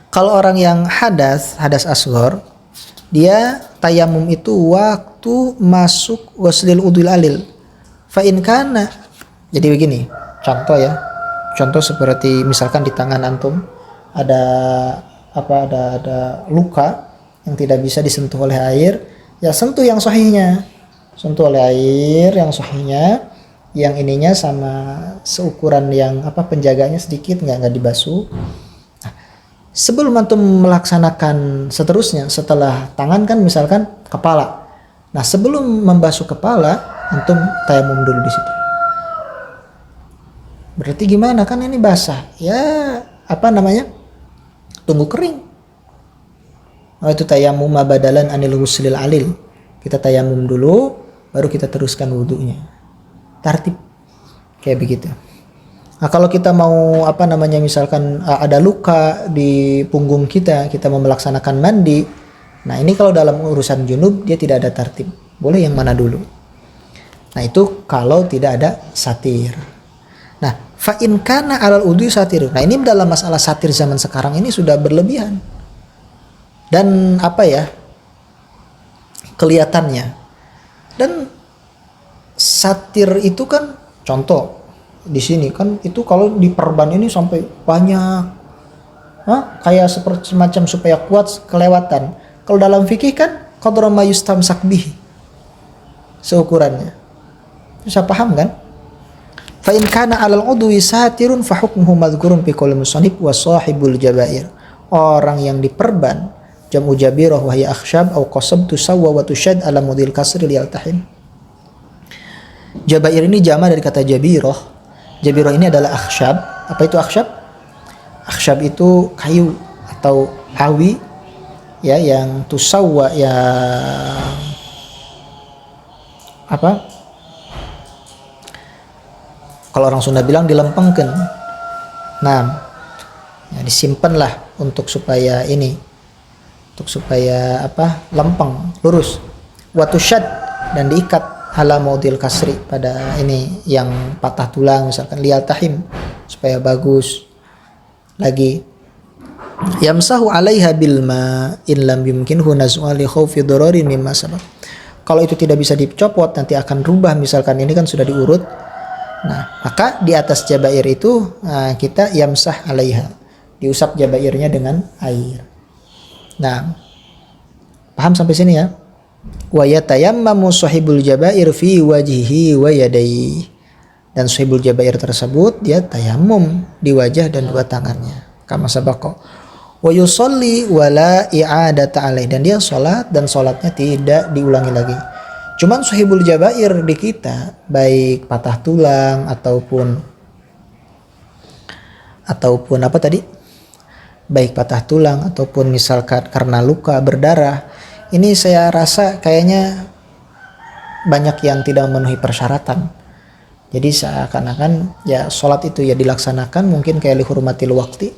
Kalau orang yang hadas asghar, dia tayamum itu waktu masuk ghuslil udwil alil. Fa in kana, jadi begini, contoh ya. Contoh seperti misalkan di tangan antum ada luka yang tidak bisa disentuh oleh air, ya sentuh yang sahihnya. Sentuh oleh air yang sahihnya, yang ininya sama seukuran yang penjaganya sedikit, nggak dibasuh. Nah, sebelum antum melaksanakan seterusnya, setelah tangan kan misalkan kepala. Nah, sebelum membasuh kepala, antum tayamum dulu di situ. Berarti gimana, kan ini basah? Ya, tunggu kering. Oh, itu tayamum badalan anil ghuslil alil. Kita tayamum dulu, baru kita teruskan wudunya. Tartib kayak begitu. Nah, kalau kita mau misalkan ada luka di punggung kita mau melaksanakan mandi. Nah, ini kalau dalam urusan junub dia tidak ada tartib. Boleh yang mana dulu? Nah, itu kalau tidak ada satir. Nah, fa in kana alal udhu satir. Nah, ini dalam masalah satir zaman sekarang ini sudah berlebihan. Dan kelihatannya. Dan satir itu kan contoh di sini kan itu kalau diperban ini sampai banyak. Kayak seperti semacam supaya kuat kelewatan. Kalau dalam fikih kan qadra ma yustamsak bihi. Seukurannya. Bisa paham kan? Fa in kana 'alal udwi satirun fa hukmuhu madhkurun fi qaulil musannif wa sahibul jabair. Orang yang diperban jam'u jabirah wa hiya akhshab aw qasab tusawwa wa tushad ala mudil kasri liyaltahim. Jabair ini jama dari kata jabirah. Jabirah ini adalah akhshab. Apa itu akhshab? Akhshab itu kayu atau awi ya, yang tusawwa, yang kalau orang Sunda bilang dilempengkan. Nah, ya disimpanlah untuk supaya lempeng, lurus. Watushad, dan diikat ala maudil kasri, pada ini yang patah tulang misalkan, liyal tahim, supaya bagus lagi. Yamsahu 'alaiha bil ma in lam yumkinhu naz'u li khaufi dararin mimma sabab. Kalau itu tidak bisa dicopot, nanti akan rubah, misalkan ini kan sudah diurut. Nah, maka di atas jabair itu kita yamsah 'alaiha, diusap jabairnya dengan air. Nah, paham sampai sini ya? Wa yatayammamu sahibul jabair fi wajhihi wa yadayhi. Dan sahibul jabair tersebut dia tayamum di wajah dan dua tangannya. Kama sabaqa. Wa yusalli wa la i'adata alaih, dan dia salat dan salatnya tidak diulangi lagi. Cuman sahibul jabair di kita, baik patah tulang ataupun baik patah tulang ataupun misalkan karena luka berdarah, ini saya rasa kayaknya banyak yang tidak memenuhi persyaratan. Jadi seakan-akan ya sholat itu ya dilaksanakan mungkin kayak lihurmatil waqti,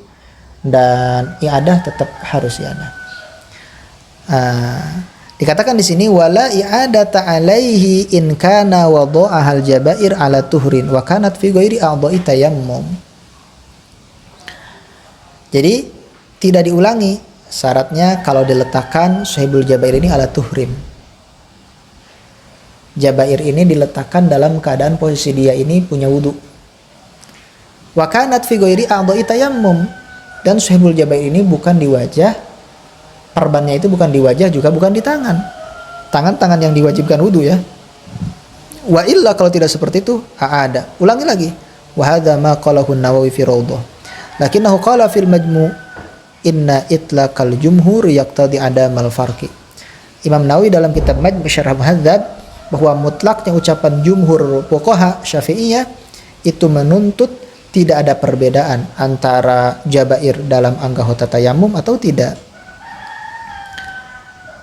dan i'adah tetap harus i'adah. Dikatakan di sini wala i'adata alaihi in kana wada'ahal jabair ala tuhrin wa kanat fi ghairi a'dha'i tayammum. Jadi tidak diulangi, syaratnya kalau diletakkan sahibul jabair ini ala tuhrin. Jabair ini diletakkan dalam keadaan posisi dia ini punya wudu. Wa kanat fi ghairi a'dha'i tayammum, dan sahibul jabair ini bukan di wajah, perbannya itu bukan di wajah juga bukan di tangan. Tangan yang diwajibkan wudu ya. Wa illa, kalau tidak seperti itu ada. Ulangi lagi. Wa hadza ma qalahu an-Nawawi fi Rawdah. Lakinnahu qala fil Majmu' inna itlaqal jumhur yaqtadi adamal farqi. Imam Nawawi dalam kitab Majmu' Syarh Muhadzab bahwa mutlaknya ucapan jumhur fuqaha Syafi'iyah itu menuntut tidak ada perbedaan antara jabair dalam anggota tayammum atau tidak.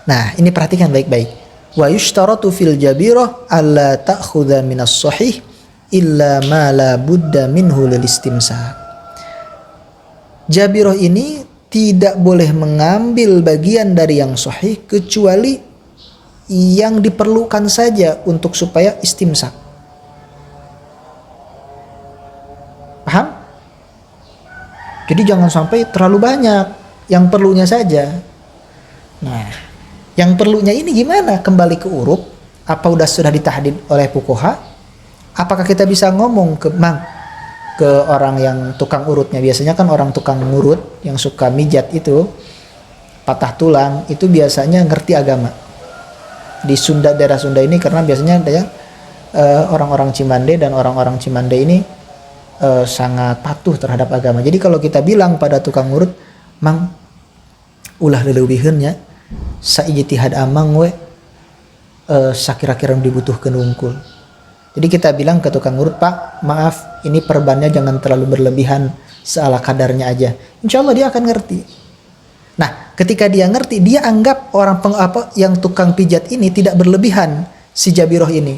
Nah, ini perhatikan baik-baik. Wa yushtaratu fil jabirah alla ta'khudha minas sahih illa ma la budda minhu lil istimsak. Jabirah ini tidak boleh mengambil bagian dari yang sahih kecuali yang diperlukan saja untuk supaya istimsak. Paham? Jadi jangan sampai terlalu banyak, yang perlunya saja. Nah, yang perlunya ini gimana? Kembali ke urut, apa sudah ditahdid oleh fuqaha? Apakah kita bisa ngomong ke orang yang tukang urutnya? Biasanya kan orang tukang ngurut yang suka mijat itu, patah tulang, itu biasanya ngerti agama. Di Sunda, daerah Sunda ini, karena biasanya orang-orang Cimande dan orang-orang Cimande ini sangat patuh terhadap agama. Jadi kalau kita bilang pada tukang urut, mang ulah leuwihkeunnya saijtihad amang we sakira-kira dibutuhkeun wungkul. Jadi kita bilang ke tukang urut, Pak, maaf, ini perbannya jangan terlalu berlebihan, seala kadarnya aja. Insya Allah dia akan ngerti. Nah, ketika dia ngerti, dia anggap orang yang tukang pijat ini tidak berlebihan si Jabiroh ini.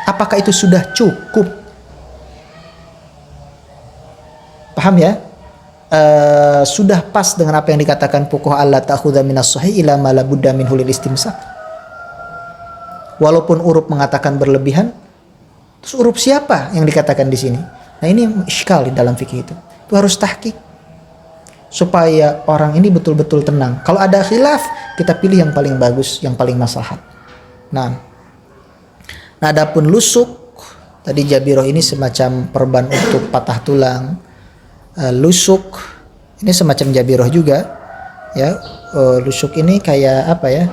Apakah itu sudah cukup? Paham ya? Sudah pas dengan apa yang dikatakan fuqaha, Allah ta'khudha minas sahih ila ma la budda minhu lil istimsak. Walaupun urub mengatakan berlebihan, terus urub siapa yang dikatakan di sini? Nah, ini iskal di dalam fikih itu. Itu harus tahqiq supaya orang ini betul-betul tenang. Kalau ada khilaf, kita pilih yang paling bagus, yang paling maslahat. Nah, adapun lusuk, tadi Jabiroh ini semacam perban untuk patah tulang. Lusuk ini semacam Jabiroh juga, ya. Lusuk ini kayak apa ya?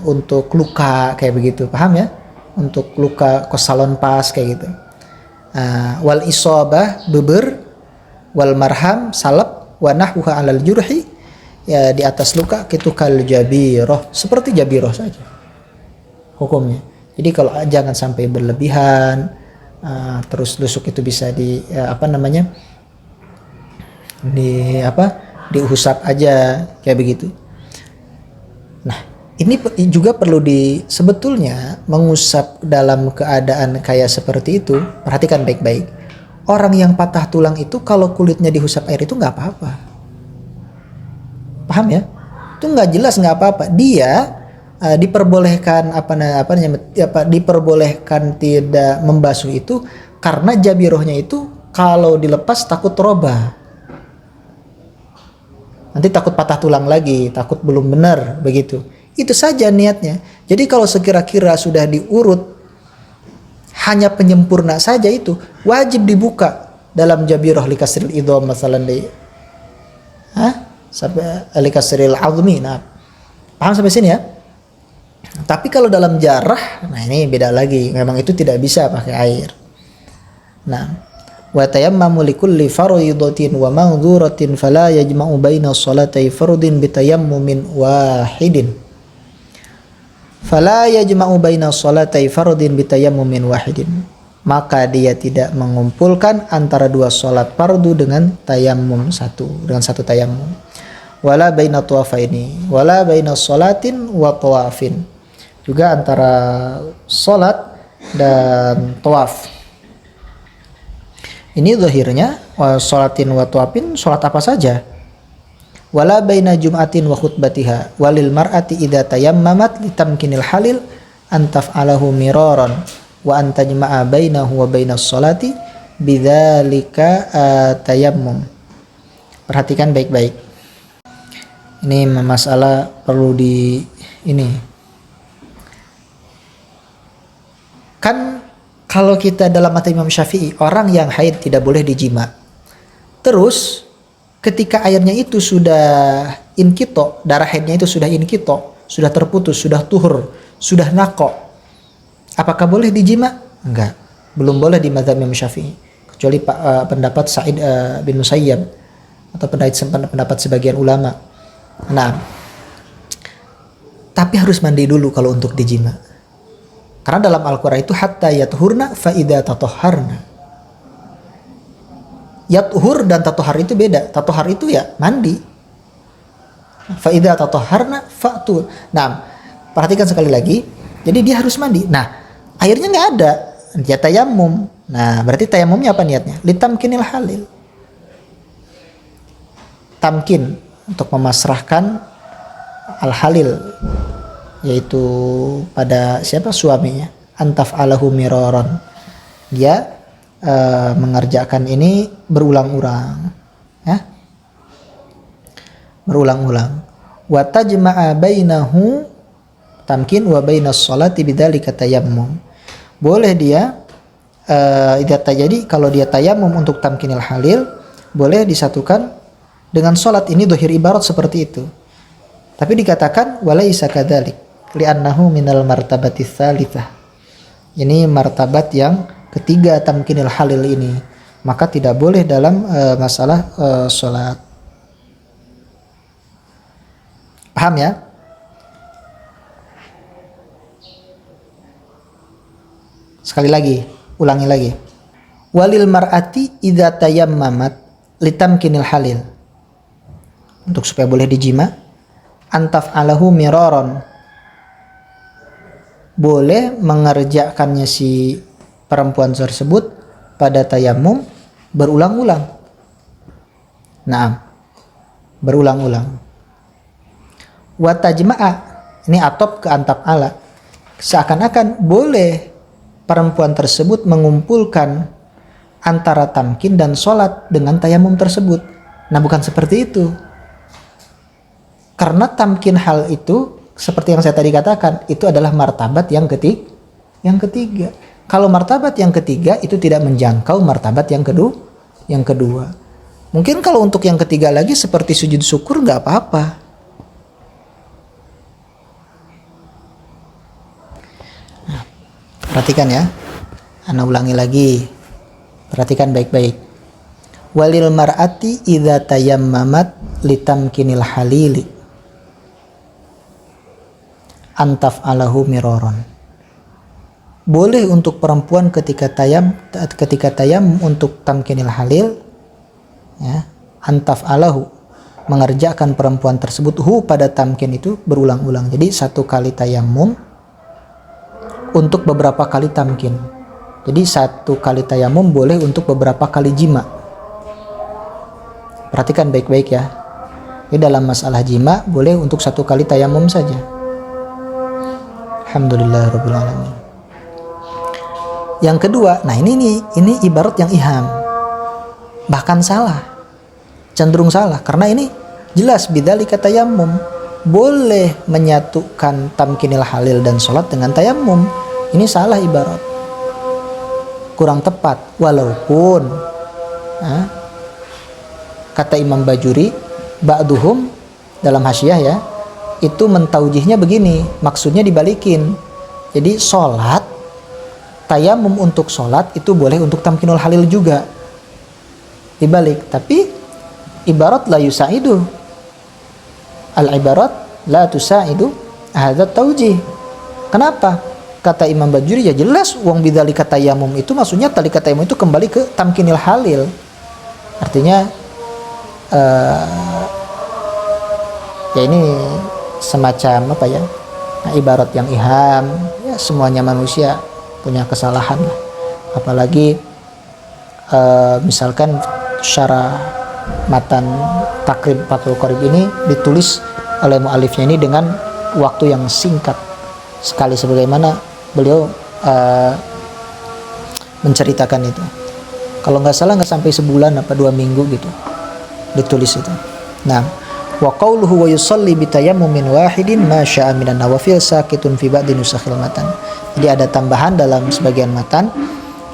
Untuk luka kayak begitu, paham ya? Untuk luka kosalon pas kayak gitu. Wal isobah beber, wal marham salab, wa nahwuha 'alal jurhi, ya di atas luka kitu kal Jabiroh, seperti Jabiroh saja hukumnya. Jadi kalau jangan sampai berlebihan, terus lusuk itu bisa diusap aja kayak begitu. Nah, ini juga perlu sebetulnya mengusap dalam keadaan kayak seperti itu. Perhatikan baik-baik. Orang yang patah tulang itu kalau kulitnya dihusap air itu nggak apa-apa. Paham ya? Itu nggak jelas, nggak apa-apa. Dia diperbolehkan diperbolehkan tidak membasuh itu karena Jabirohnya itu kalau dilepas takut roba. Nanti takut patah tulang lagi, takut belum benar begitu. Itu saja niatnya. Jadi kalau sekira-kira sudah diurut hanya penyempurna saja, itu wajib dibuka dalam Jabiroh likasril idham masalan di sampai likasril azmi. Nah, paham sampai sini ya? Tapi kalau dalam jarah, nah ini beda lagi. Memang itu tidak bisa pakai air. Nah, wa tayammamu likulli fardhatin wa mangdhuratin fala yajma'u baina shalatai fardhin bitayammumin wahidin. Fala yajma'u baina shalatai fardhin bitayammumin wahidin. Maka dia tidak mengumpulkan antara dua salat fardu dengan tayammum dengan satu tayammum. Wala baina tawafaini, wala baina shalatin wa tawafin. Juga antara salat dan tawaf. Ini zahirnya sholatin wa tawafin, sholat apa saja. Wala baina jum'atin wa khutbatiha walil mar'ati idza tayammamat litamkinil halil an taf'alahu miraran wa an tajma'a bainahu wa bainas sholati bidzalika tayammum. Perhatikan baik-baik. Ini masalah perlu kan kalau kita dalam mata Imam Syafi'i, orang yang haid tidak boleh dijima. Terus ketika airnya itu sudah inqita, darah haidnya itu sudah inqita, sudah terputus, sudah tuhur, sudah naqo, apakah boleh dijima? Enggak, belum boleh di mazhab Imam Syafi'i, kecuali pendapat Sa'id bin Musayyab atau pendapat sebagian ulama. Nah, tapi harus mandi dulu kalau untuk dijima. Karena dalam Al-Quran itu hatta yathurna fa idza tatahharna. Yathur dan tatohar itu beda. Tatohar itu ya mandi. Fa idza tatahharna fa'tu. Nah, perhatikan sekali lagi. Jadi dia harus mandi. Nah, airnya nggak ada. Dia tayammum. Nah, berarti tayammumnya apa niatnya? Litamkinil halil. tamkin untuk memasrahkan al-halil, yaitu pada siapa, suaminya, antaf alahu miraron, dia mengerjakan ini berulang-ulang, ya, berulang-ulang. Wa tajma'a bainahu tamkin wa bainas sholati bidzalika tayammum. Boleh dia jadi kalau dia tayamum untuk tamkinil halil, boleh disatukan dengan sholat. Ini dohir ibarat seperti itu. Tapi dikatakan walaisa kadzalik li'annahu minal martabati tsalitsah. Ini martabat yang ketiga tamkinil halil ini, maka tidak boleh dalam masalah sholat. Paham ya? Sekali lagi, ulangi lagi. Walil mar'ati idza tayammamat litamkinil halil. Untuk supaya boleh dijima, antaf alahu miraron. Boleh mengerjakannya si perempuan tersebut pada tayamum berulang-ulang. Naam, berulang-ulang. Wa tajma'a, ini atop ke antaf ala. Seakan-akan boleh perempuan tersebut mengumpulkan antara tamkin dan sholat dengan tayamum tersebut. Nah, bukan seperti itu. Karena tamkin hal itu, seperti yang saya tadi katakan, itu adalah martabat yang ketiga. Kalau martabat yang ketiga itu tidak menjangkau martabat yang kedua. Mungkin kalau untuk yang ketiga lagi seperti sujud syukur nggak apa-apa. Nah, perhatikan ya. Ana ulangi lagi. Perhatikan baik-baik. Walil mar'ati idza tayammamat litamkinil halili antaf alahu miraron. Boleh untuk perempuan ketika tayam untuk tamkinil halil, ya, antaf alahu, mengerjakan perempuan tersebut pada tamkin itu berulang-ulang. Jadi satu kali tayamum untuk beberapa kali tamkin. Jadi satu kali tayamum boleh untuk beberapa kali jima. Perhatikan baik-baik ya. Jadi dalam masalah jima boleh untuk satu kali tayamum saja. Alhamdulillahirabbil alamin. Yang kedua, nah ini ibarat yang iham, bahkan salah, cenderung salah, karena ini jelas bidzalika tayammum, boleh menyatukan tamkinil halil dan sholat dengan tayammum. Ini salah ibarat, kurang tepat. Walaupun kata Imam Bajuri, ba'duhum dalam hasyiah ya, itu mentaujihnya begini, maksudnya dibalikin. Jadi sholat, tayamum untuk sholat itu boleh untuk tamkinul halil juga, dibalik. Tapi ibarat la yusaidu, al ibarat la tusaidu hadza taujih. Kenapa? Kata Imam Bajuri, ya jelas wong bidzalika tayamum itu maksudnya talika tayamum itu kembali ke tamkinil halil. Artinya ya ini semacam apa ya? Nah, ibarat yang iham, ya semuanya manusia punya kesalahan lah. Apalagi misalkan syarah matan takrib Fathul Qorib ini ditulis oleh mu'alifnya ini dengan waktu yang singkat sekali, sebagaimana beliau menceritakan itu. Kalau nggak salah nggak sampai sebulan apa 2 minggu gitu ditulis itu. Nah, wa qauluhu wa yusalli bitayammumin wahidin ma syaa minan nawafil sakitun fi ba'di nusakhil matan. Jadi ada tambahan dalam sebagian matan,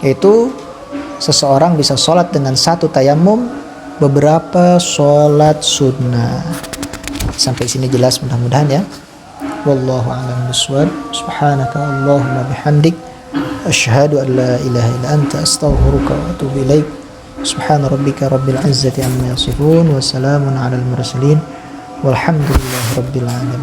yaitu seseorang bisa sholat dengan satu tayamum beberapa sholat sunnah. Sampai sini jelas mudah-mudahan ya. Wallahu a'lam bishawab. Subhanaka Allahumma bihamdik asyhadu an la ilaha illa anta astaghfiruka wa atubu ilaik. Subhana rabbika rabbil izzati amma yasifun wa salamun alal mursalin walhamdulillahi rabbil alamin.